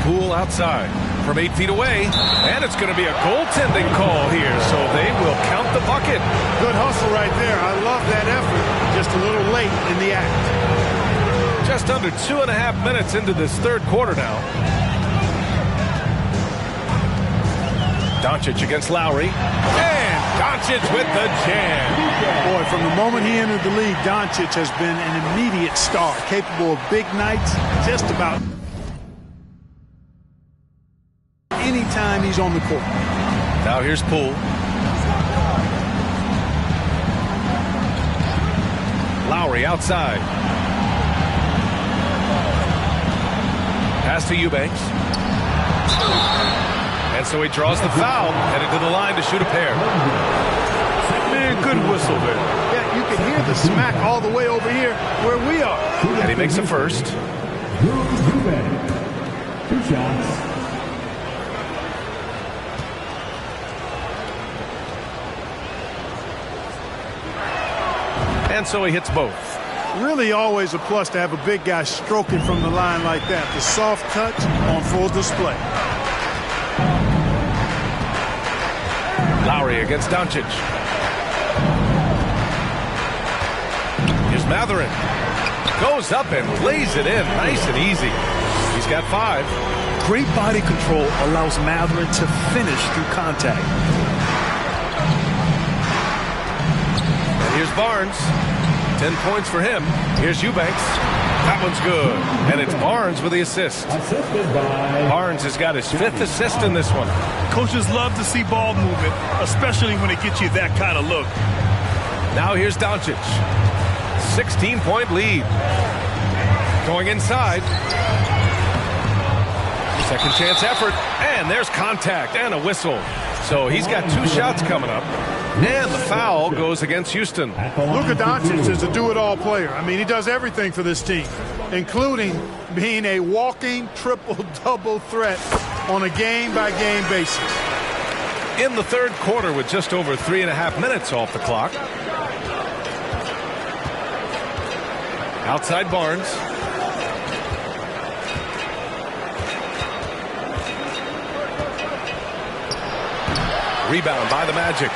Poole outside from 8 feet away. And it's going to be a goaltending call here, so they will count the bucket. Good hustle right there. I love that effort. Just a little late in the act. Just under 2.5 minutes into this 3rd quarter now. Doncic against Lowry. And Doncic with the jam. Boy, from the moment he entered the league, Doncic has been an immediate star, capable of big nights just about anytime he's on the court. Now here's Poole. Lowry outside. Pass to Eubanks. And so he draws the foul, headed to the line to shoot a pair. Man, good whistle there. Yeah, you can hear the smack all the way over here where we are. And he makes a first. 2 shots. And so he hits both. Really always a plus to have a big guy stroking from the line like that. The soft touch on full display. Lowry against Doncic. Here's Mathurin. Goes up and lays it in nice and easy. He's got 5. Great body control allows Mathurin to finish through contact. And here's Barnes. 10 points for him. Here's Eubanks. That one's good. And it's Barnes with the assist. Barnes has got his 5th assist in this one. Coaches love to see ball movement, especially when it gets you that kind of look. Now here's Doncic. 16-point lead. Going inside. Second chance effort. And there's contact and a whistle. So he's got 2 shots coming up. And the foul goes against Houston. Luka Doncic is a do-it-all player. I mean, he does everything for this team, including being a walking triple-double threat on a game-by-game basis. In the 3rd quarter with just over 3.5 minutes off the clock. Outside Barnes. Rebound by the Magic.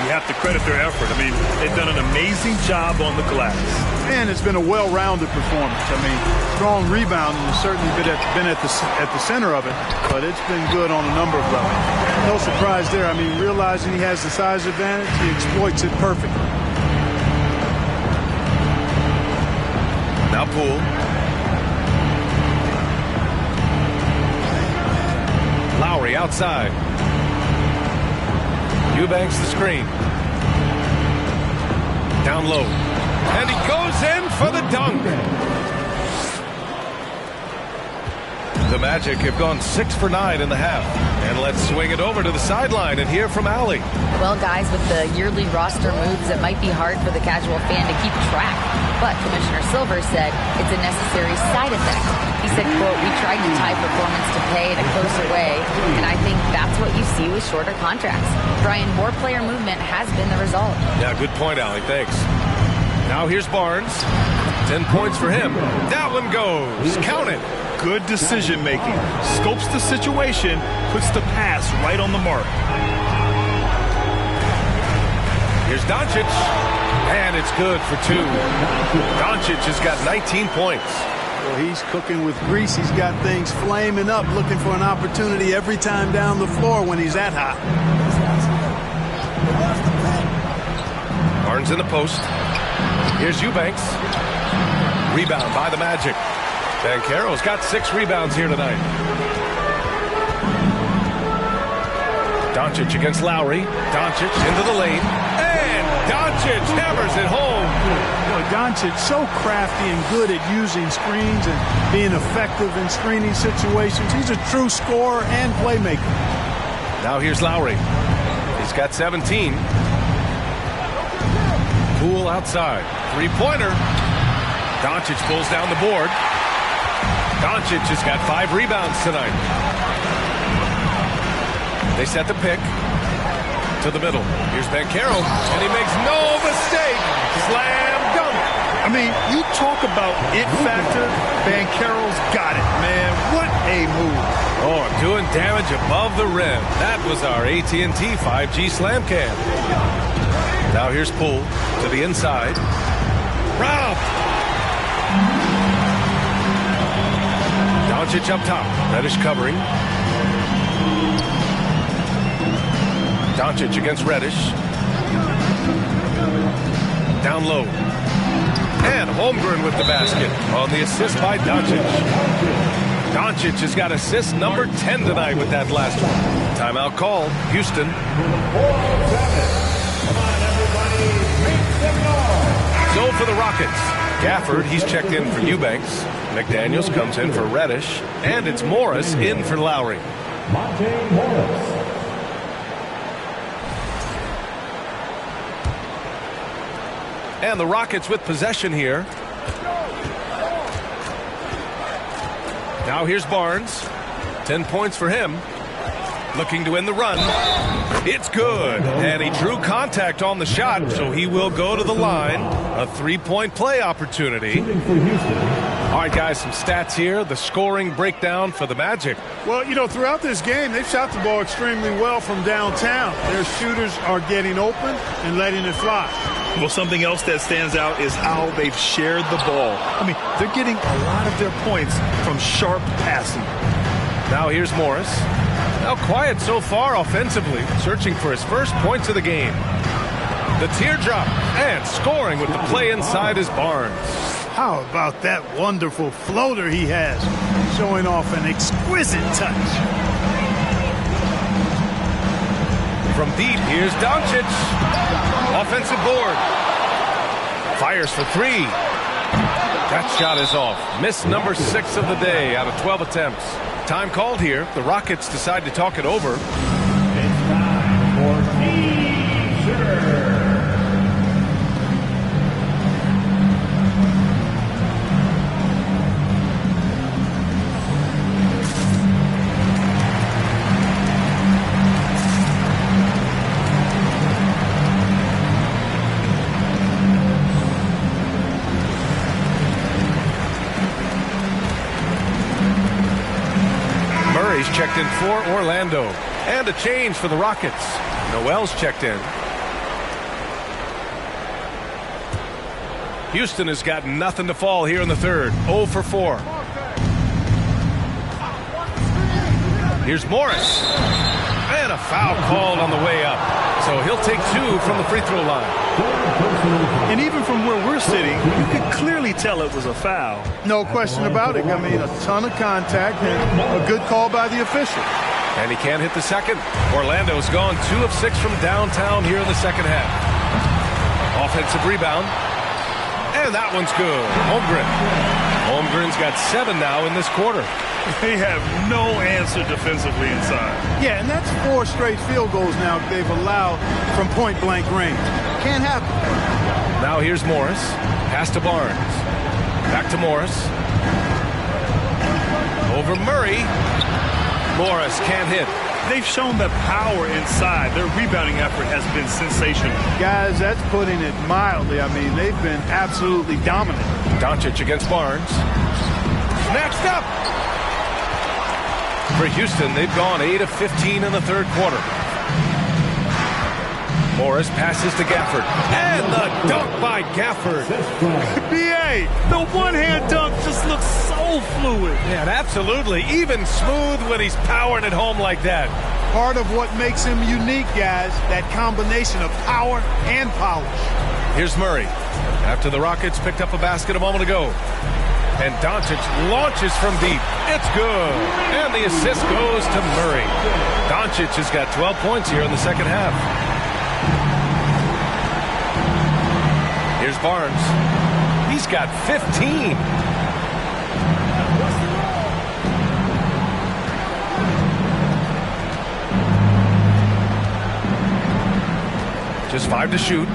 You have to credit their effort. I mean, they've done an amazing job on the glass. And it's been a well-rounded performance. I mean, strong rebounding has certainly been at the center of it, but it's been good on a number of levels. No surprise there. I mean, realizing he has the size advantage, he exploits it perfectly. Now Poole. Lowry outside. Eubanks the screen. Down low. And he goes in for the dunk. The Magic have gone 6 for 9 in the half. And let's swing it over to the sideline and hear from Allie. Well, guys, with the yearly roster moves, it might be hard for the casual fan to keep track. But Commissioner Silver said it's a necessary side effect. He said, quote, "We tried to tie performance to pay in a closer way, and I think that's what you see with shorter contracts." Brian, more player movement has been the result. Yeah, good point, Allie. Thanks. Now here's Barnes. 10 points for him. That one goes. Count it. Good decision making. Scopes the situation, puts the pass right on the mark. Here's Doncic. And it's good for 2. Doncic has got 19 points. Well, he's cooking with grease. He's got things flaming up, looking for an opportunity every time down the floor when he's that hot. Barnes in the post. Here's Eubanks. Rebound by the Magic. Banchero's got 6 rebounds here tonight. Doncic against Lowry. Doncic into the lane. And Doncic hammers it home. Boy, Doncic so crafty and good at using screens and being effective in screening situations. He's a true scorer and playmaker. Now here's Lowry. He's got 17. Poole outside. Three-pointer. Doncic pulls down the board. Doncic has got 5 rebounds tonight. They set the pick to the middle. Here's Banchero, and he makes no mistake. Slam dunk. I mean, you talk about it factor. Banchero's got it, man. What a move. Oh, doing damage above the rim. That was our AT&T 5G Slam Cam. Now here's Poole to the inside. Rob. Doncic up top. Reddish covering. Doncic against Reddish. Down low. And Holmgren with the basket on the assist by Doncic. Doncic has got assist number 10 tonight with that last one. Timeout call. Houston. So for the Rockets, Gafford, he's checked in for Eubanks. McDaniels comes in for Reddish. And it's Morris in for Lowry. Monte Morris. And the Rockets with possession here. Now here's Barnes. 10 points for him. Looking to end the run. It's good. And he drew contact on the shot, so he will go to the line. A 3-point play opportunity. All right, guys, some stats here. The scoring breakdown for the Magic. Well, you know, throughout this game, they've shot the ball extremely well from downtown. Their shooters are getting open and letting it fly. Well, something else that stands out is how they've shared the ball. I mean, they're getting a lot of their points from sharp passing. Now here's Morris. Now quiet so far offensively, searching for his first points of the game. The teardrop and scoring with the play inside is Barnes. How about that wonderful floater he has, showing off an exquisite touch. From deep, here's Doncic. Offensive board. Fires for 3. That shot is off. Miss number 6 of the day out of 12 attempts. Time called here. The Rockets decide to talk it over. It's time for T-shirt. Checked in for Orlando. And a change for the Rockets. Noel's checked in. Houston has got nothing to fall here in the third. 0 for 4. Here's Morris. And a foul called on the way up. So he'll take 2 from the free throw line. And even from where we're sitting, you could clearly tell it was a foul. No question about it. I mean, a ton of contact and a good call by the official. And he can't hit the second. Orlando's gone 2 of 6 from downtown here in the second half. Offensive rebound. And that one's good. Holmgren. Holmgren's got 7 now in this quarter. They have no answer defensively inside. Yeah, and that's 4 straight field goals now they've allowed from point-blank range. Can't happen. Now here's Morris. Pass to Barnes. Back to Morris. Over Murray. Morris can't hit. They've shown the power inside. Their rebounding effort has been sensational. Guys, that's putting it mildly. I mean, they've been absolutely dominant. Doncic against Barnes. Snatched up. For Houston, they've gone 8 of 15 in the third quarter. Morris passes to Gafford. And the dunk by Gafford. B.A., the one-hand dunk just looks so fluid. Yeah, absolutely. Even smooth when he's powering it home like that. Part of what makes him unique, guys, that combination of power and polish. Here's Murray. After the Rockets picked up a basket a moment ago. And Doncic launches from deep. It's good. And the assist goes to Murray. Doncic has got 12 points here in the second half. Here's Barnes. He's got 15. Just 5 to shoot.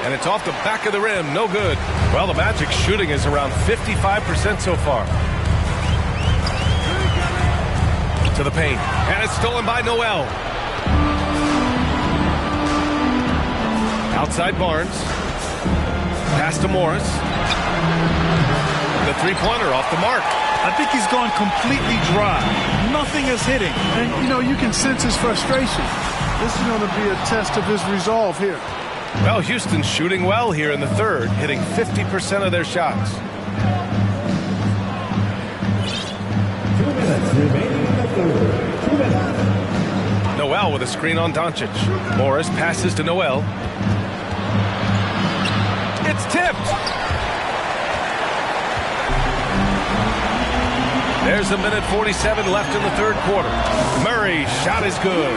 And it's off the back of the rim. No good. Well, the Magic's shooting is around 55% so far. To the paint. And it's stolen by Noel. Outside Barnes. Pass to Morris. The three-pointer off the mark. I think he's gone completely dry. Nothing is hitting. And, you know, you can sense his frustration. This is going to be a test of his resolve here. Well, Houston's shooting well here in the third, hitting 50% of their shots. 2 minutes remaining in the third. 2 minutes. Noel with a screen on Doncic. Morris passes to Noel. It's tipped. There's a minute 47 left in the third quarter. Murray's shot is good.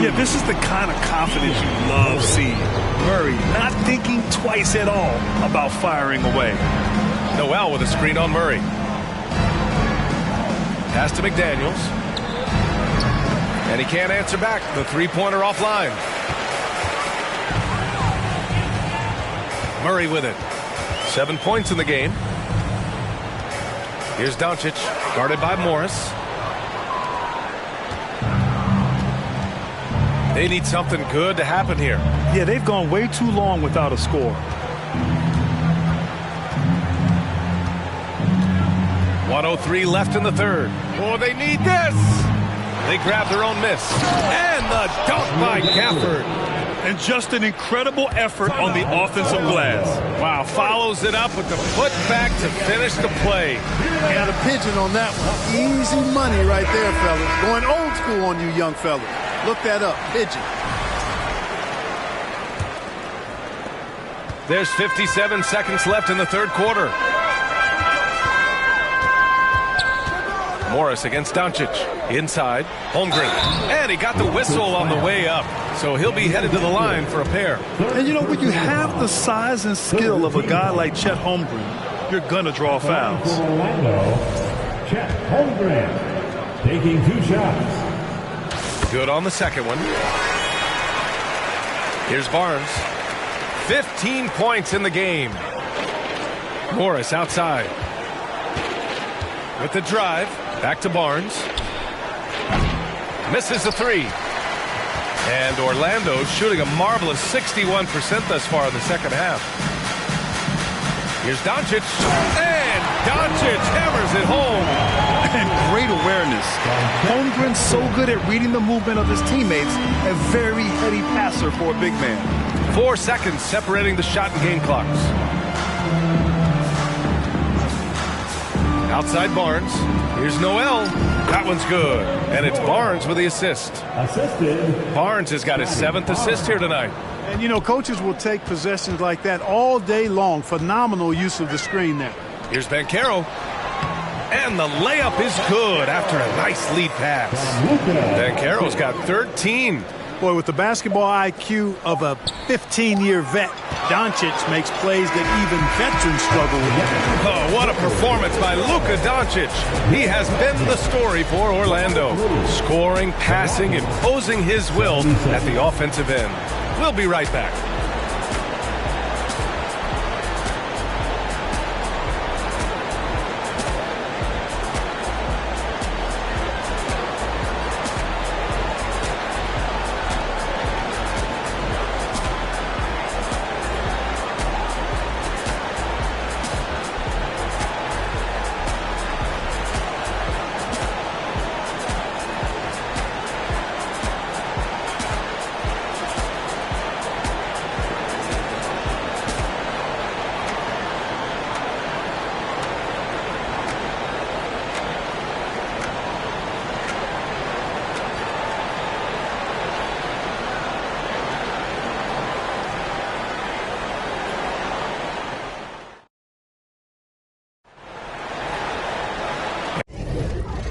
Yeah, this is the kind of confidence you love seeing. Murray not thinking twice at all about firing away. Noel with a screen on Murray. Pass to McDaniels. And he can't answer back. The three-pointer offline. Murray with it. 7 points in the game. Here's Doncic, guarded by Morris. They need something good to happen here. Yeah, they've gone way too long without a score. 1:03 left in the third. Oh, they need this. They grab their own miss. And the dunk by Gafford. And just an incredible effort on the offensive glass. Wow, follows it up with the putback to finish the play. Got a pigeon on that one. Easy money right there, fellas. Going old school on you young fellas. Look that up. Pigeon. There's 57 seconds left in the third quarter. Morris against Doncic. Inside. Holmgren. And he got the whistle on the way up. So he'll be headed to the line for a pair. And you know, when you have the size and skill of a guy like Chet Holmgren, you're going to draw fouls. For Orlando, Chet Holmgren taking 2 shots. Good on the second one. Here's Barnes. 15 points in the game. Morris outside. With the drive. Back to Barnes. Misses the three. And Orlando shooting a marvelous 61% thus far in the second half. Here's Doncic. And Doncic hammers it home. And great awareness. Holmgren's so good at reading the movement of his teammates. A very heady passer for a big man. 4 seconds separating the shot and game clocks. Outside Barnes. Here's Noel. That one's good. And it's Barnes with the assist. Assisted. Barnes has got his 7th assist here tonight. And, you know, coaches will take possessions like that all day long. Phenomenal use of the screen there. Here's Banchero. And the layup is good after a nice lead pass. Banchero's got 13. Boy, with the basketball IQ of a 15-year vet, Doncic makes plays that even veterans struggle with. Oh, what a performance by Luka Doncic. He has been the story for Orlando. Scoring, passing, imposing his will at the offensive end. We'll be right back.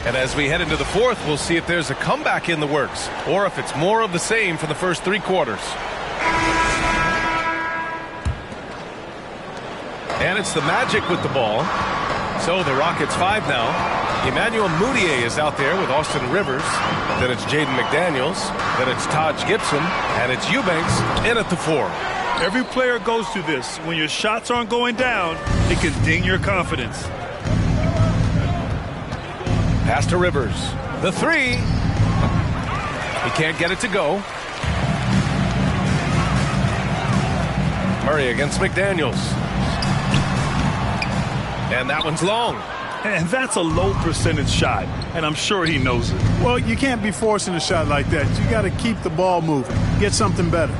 And as we head into the fourth, we'll see if there's a comeback in the works or if it's more of the same for the first 3 quarters. And it's the Magic with the ball. So the Rockets 5 now. Emmanuel Mudiay is out there with Austin Rivers. Then it's Jaden McDaniels. Then it's Taj Gibson. And it's Eubanks in at the 4. Every player goes through this. When your shots aren't going down, it can ding your confidence. Pass to Rivers. The 3. He can't get it to go. Murray against McDaniels. And that one's long. And that's a low percentage shot, and I'm sure he knows it. Well, you can't be forcing a shot like that. You got to keep the ball moving. Get something better.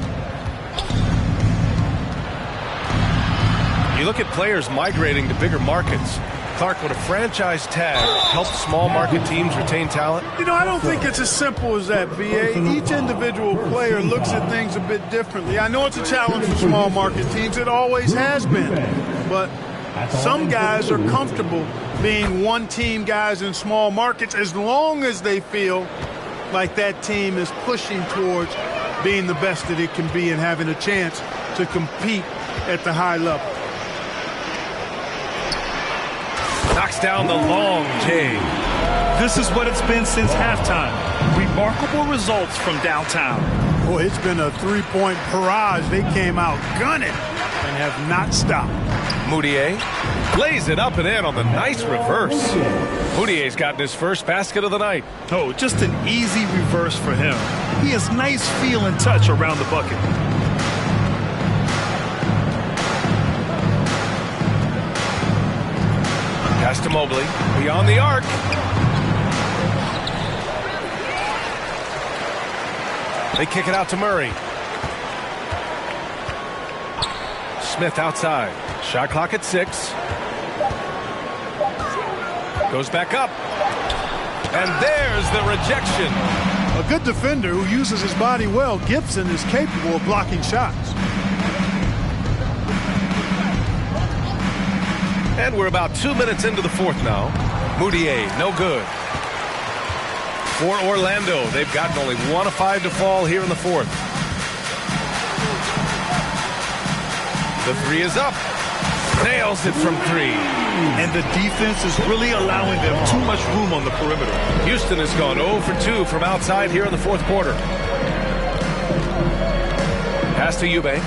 You look at players migrating to bigger markets. Clark, would a franchise tag help small market teams retain talent? You know, I don't think it's as simple as that, B.A. Each individual player looks at things a bit differently. I know it's a challenge for small market teams. It always has been. But some guys are comfortable being one-team guys in small markets as long as they feel like that team is pushing towards being the best that it can be and having a chance to compete at the high level. Knocks down the long J. This is what it's been since halftime. Remarkable results from downtown. Boy, it's been a three-point barrage. They came out gunning and have not stopped. Mudiay lays it up and in on the nice reverse. Mudiay's gotten his first basket of the night. Oh, just an easy reverse for him. He has nice feel and touch around the bucket. Pass to Mobley, beyond the arc. They kick it out to Murray. Smith outside. Shot clock at 6. Goes back up. And there's the rejection. A good defender who uses his body well. Gibson is capable of blocking shots. And we're about 2 minutes into the fourth now. Mudiay, no good. For Orlando, they've gotten only 1 of 5 to fall here in the fourth. The 3 is up. Nails it from 3. And the defense is really allowing them too much room on the perimeter. Houston has gone 0 for 2 from outside here in the fourth quarter. Pass to Eubanks.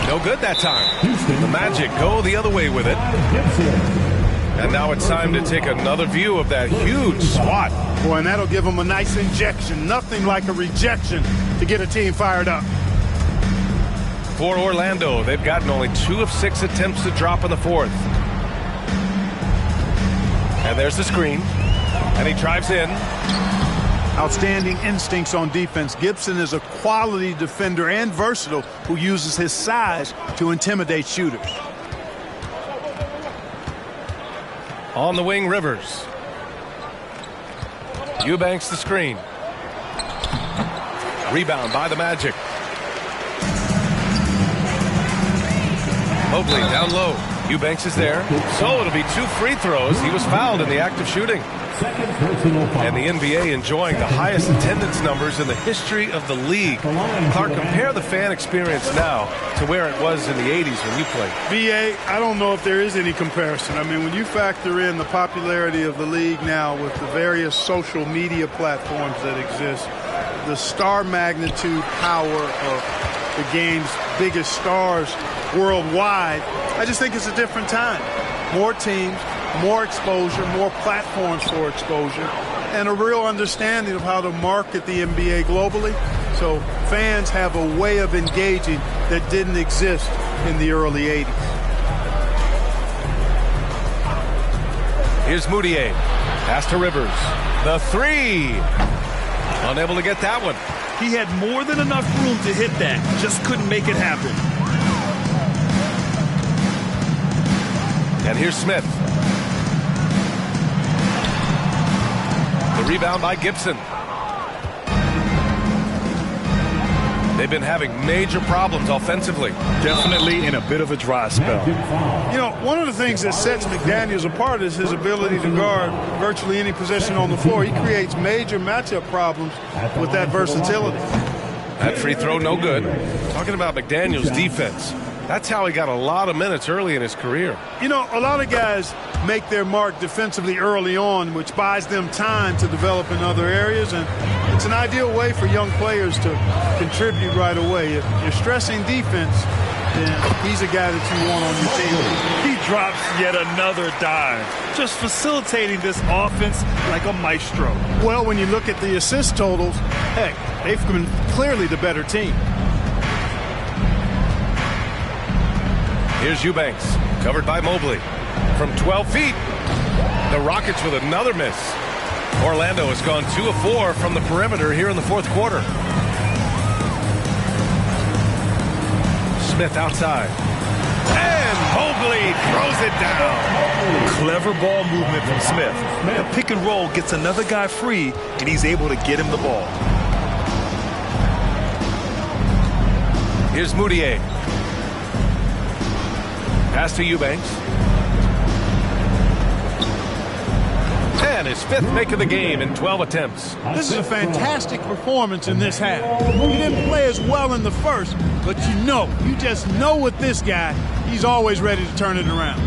No good that time. The Magic go the other way with it. And now it's time to take another view of that huge swat. Boy, and that'll give them a nice injection. Nothing like a rejection to get a team fired up. For Orlando, they've gotten only 2 of 6 attempts to drop in the fourth. And there's the screen. And he drives in. Outstanding instincts on defense. Gibson is a quality defender and versatile who uses his size to intimidate shooters. On the wing, Rivers. Eubanks the screen. Rebound by the Magic. Mobley down low. Eubanks is there. So it'll be 2 free throws. He was fouled in the act of shooting. And the NBA enjoying the highest attendance numbers in the history of the league. Clark, compare the fan experience now to where it was in the 80s when you played. BA, I don't know if there is any comparison. I mean, when you factor in the popularity of the league now with the various social media platforms that exist, the star magnitude power of the game's biggest stars worldwide, I just think it's a different time. More teams, more exposure, more platforms for exposure, and a real understanding of how to market the NBA globally. So fans have a way of engaging that didn't exist in the early 80s. Here's Moutier. Pass to Rivers. The 3. Unable to get that one. He had more than enough room to hit that. Just couldn't make it happen. And here's Smith. The rebound by Gibson. They've been having major problems offensively. Definitely in a bit of a dry spell. You know, one of the things that sets McDaniels apart is his ability to guard virtually any position on the floor. He creates major matchup problems with that versatility. That free throw, no good. Talking about McDaniels' defense. That's how he got a lot of minutes early in his career. You know, a lot of guys make their mark defensively early on, which buys them time to develop in other areas, and it's an ideal way for young players to contribute right away. If you're stressing defense, then he's a guy that you want on your team. He drops yet another dime, just facilitating this offense like a maestro. Well, when you look at the assist totals, heck, they've been clearly the better team. Here's Eubanks, covered by Mobley. From 12 feet, the Rockets with another miss. Orlando has gone 2 of 4 from the perimeter here in the fourth quarter. Smith outside. And Mobley throws it down. Clever ball movement from Smith. The pick and roll gets another guy free, and he's able to get him the ball. Here's Moutier. Pass to Eubanks. And his 5th make of the game in 12 attempts. This is a fantastic performance in this half. He didn't play as well in the first, but you just know with this guy, he's always ready to turn it around.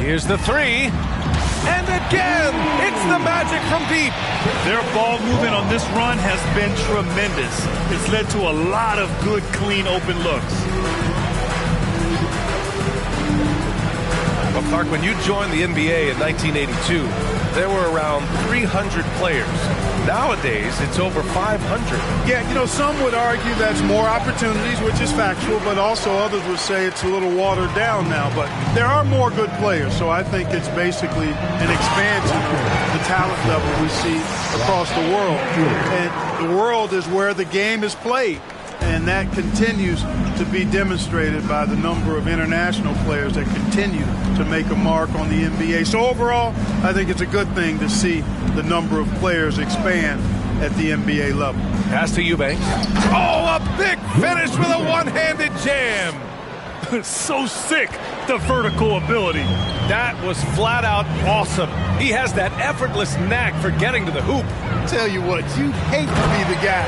Here's the 3. And again, it's the Magic from deep. Their ball movement on this run has been tremendous. It's led to a lot of good, clean, open looks. Well, Clark, when you joined the NBA in 1982, there were around 300 players. Nowadays, it's over 500. Yeah, you know, some would argue that's more opportunities, which is factual, but also others would say it's a little watered down now. But there are more good players, so I think it's basically an expansion of the talent level we see across the world. And the world is where the game is played. And that continues to be demonstrated by the number of international players that continue to make a mark on the NBA. So overall, I think it's a good thing to see the number of players expand at the NBA level. Pass to Eubanks. Oh, a big finish with a one-handed jam. So sick, the vertical ability. That was flat out awesome. He has that effortless knack for getting to the hoop. Tell you what, you'd hate to be the guy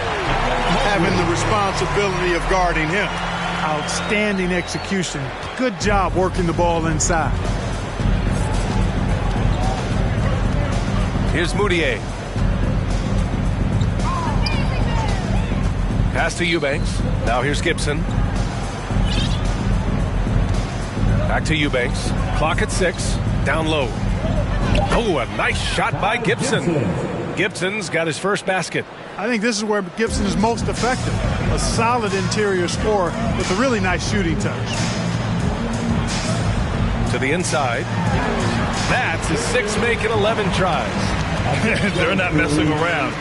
having the responsibility of guarding him. Outstanding execution. Good job working the ball inside. Here's Moutier. Pass to Eubanks. Now here's Gibson. Back to Eubanks. Clock at 6. Down low. Oh, a nice shot by Gibson. Gibson's got his first basket. I think this is where Gibson is most effective. A solid interior scorer with a really nice shooting touch. To the inside. That's his 6 make it 11 tries. They're not messing around.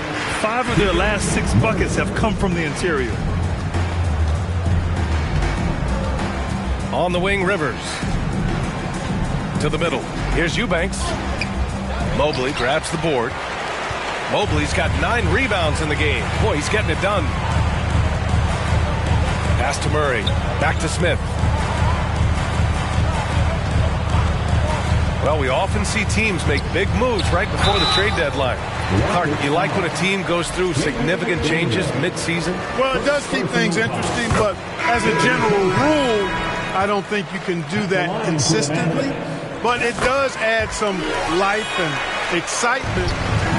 5 of their last 6 buckets have come from the interior. On the wing, Rivers. To the middle. Here's Eubanks. Mobley grabs the board. Mobley's got 9 rebounds in the game. Boy, he's getting it done. Pass to Murray. Back to Smith. Well, we often see teams make big moves right before the trade deadline. Clark, you like when a team goes through significant changes mid-season? Well, it does keep things interesting, but as a general rule, I don't think you can do that consistently. But it does add some life and excitement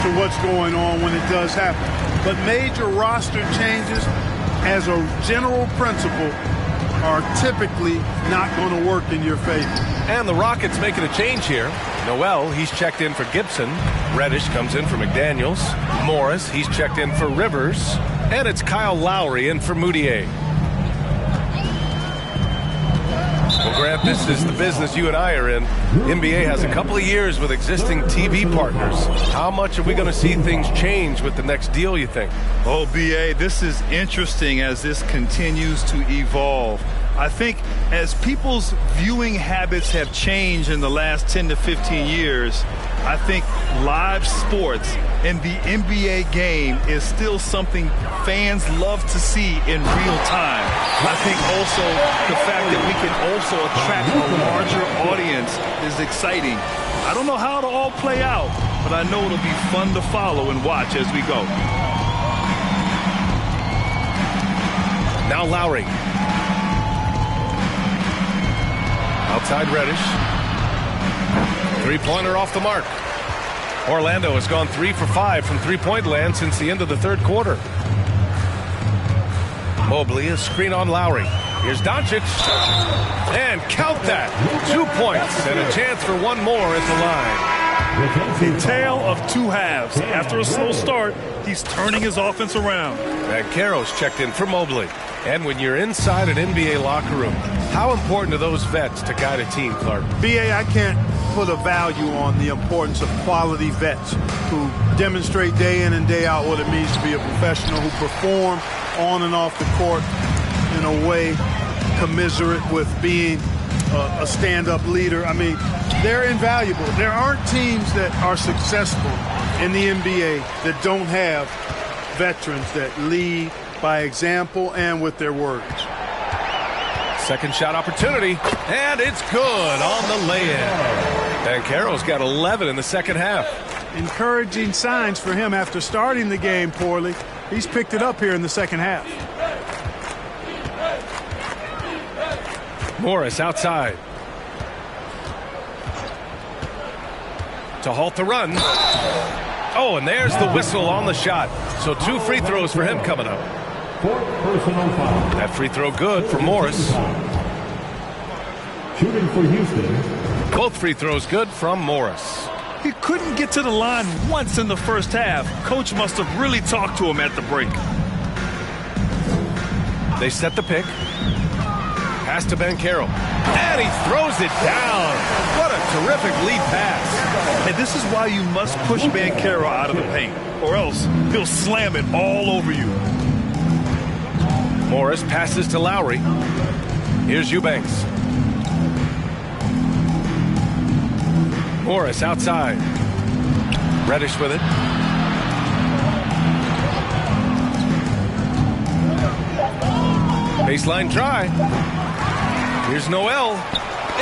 to what's going on when it does happen. But major roster changes, as a general principle, are typically not going to work in your favor. And the Rockets making a change here. Noel, he's checked in for Gibson. Reddish comes in for McDaniels. Morris, he's checked in for Rivers. And it's Kyle Lowry in for Moutier. Well, Grant, this is the business you and I are in. NBA has a couple of years with existing TV partners. How much are we going to see things change with the next deal, you think? Oh, B.A., this is interesting as this continues to evolve. I think as people's viewing habits have changed in the last 10 to 15 years, I think live sports and the NBA game is still something fans love to see in real time. I think also the fact that we can also attract a larger audience is exciting. I don't know how it'll all play out, but I know it'll be fun to follow and watch as we go. Now Lowry. Outside Reddish. Three-pointer off the mark. Orlando has gone 3 for 5 from three-point land since the end of the third quarter. Mobley, a screen on Lowry. Here's Doncic. And count that. 2 points and a chance for one more at the line. The tale of 2 halves. After a slow start, he's turning his offense around. Banchero's checked in for Mobley. And when you're inside an NBA locker room, how important are those vets to guide a team, Clark? B.A., I can't put a value on the importance of quality vets who demonstrate day in and day out what it means to be a professional, who perform on and off the court in a way commiserate with being a stand-up leader. I mean, they're invaluable. There aren't teams that are successful in the NBA that don't have veterans that lead by example and with their words. Second shot opportunity, and it's good on the lay-in. Banchero's got 11 in the second half. Encouraging signs for him after starting the game poorly. He's picked it up here in the second half. Morris outside. To halt the run. Oh, and there's the whistle on the shot. So 2 free throws for him coming up. That free throw good for Morris. Shooting for Houston. Both free throws good from Morris. He couldn't get to the line once in the first half. Coach must have really talked to him at the break. They set the pick. Pass to Banchero. And he throws it down. What a terrific lead pass. And this is why you must push Banchero out of the paint, or else he'll slam it all over you. Morris passes to Lowry. Here's Eubanks. Morris outside. Reddish with it. Baseline try. Here's Noel.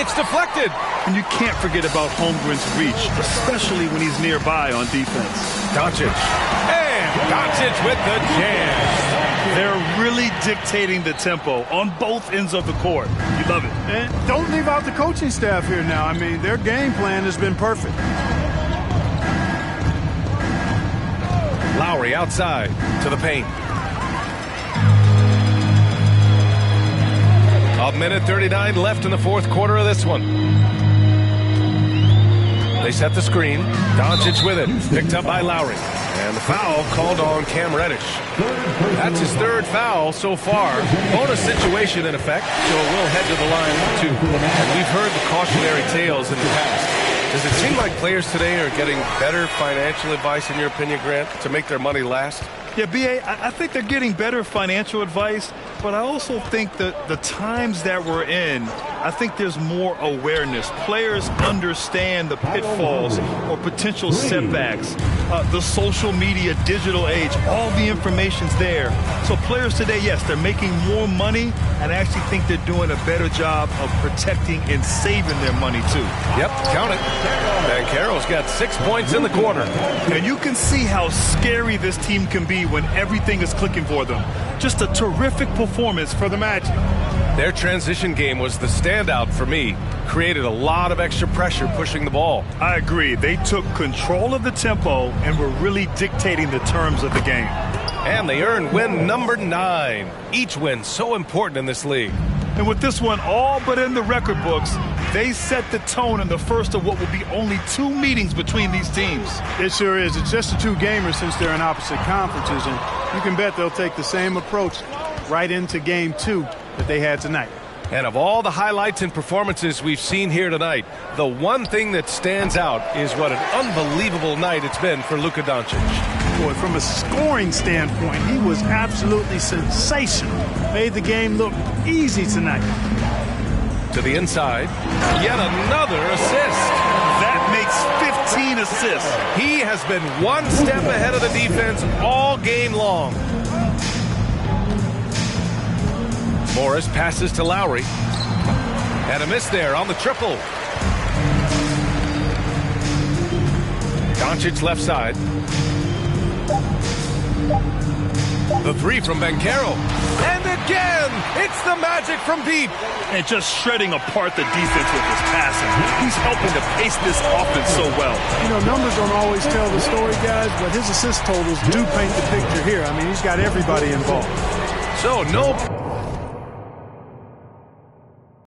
It's deflected. And you can't forget about Holmgren's reach, especially when he's nearby on defense. Doncic. And Doncic with the jam. They're really dictating the tempo on both ends of the court. You love it. And don't leave out the coaching staff here now. I mean, their game plan has been perfect. Lowry outside to the paint. A minute 39 left in the fourth quarter of this one. They set the screen. Doncic with it. Picked up by Lowry. And the foul called on Cam Reddish. That's his third foul so far. Bonus situation in effect, so we'll head to the line too. And we've heard the cautionary tales in the past. Does it seem like players today are getting better financial advice, in your opinion, Grant, to make their money last? Yeah, B.A., I think they're getting better financial advice, but I also think that the times that we're in, I think there's more awareness. Players understand the pitfalls or potential setbacks, the social media, digital age, all the information's there. So players today, yes, they're making more money, and I actually think they're doing a better job of protecting and saving their money, too. Yep, count it. Banchero's got 6 points in the quarter. And you can see how scary this team can be when everything is clicking for them. Just a terrific performance for the Magic. Their transition game was the standout for me. Created a lot of extra pressure pushing the ball. I agree. They took control of the tempo and were really dictating the terms of the game. And they earned win number 9. Each win so important in this league. And with this one all but in the record books, they set the tone in the first of what will be only 2 meetings between these teams. It sure is. It's just a 2-gamer since they're in opposite conferences, and you can bet they'll take the same approach right into game 2 that they had tonight. And of all the highlights and performances we've seen here tonight, the one thing that stands out is what an unbelievable night it's been for Luka Doncic. Boy, from a scoring standpoint, he was absolutely sensational. Made the game look easy tonight. To the inside, yet another assist. That makes 15 assists. He has been one step ahead of the defense all game long. Morris passes to Lowry. And a miss there on the triple. Doncic left side. The 3 from Banchero. And again, it's the Magic from deep. And just shredding apart the defense with his passing. He's helping to pace this offense so well. You know, numbers don't always tell the story, guys, but his assist totals do paint the picture here. I mean, he's got everybody involved. So, no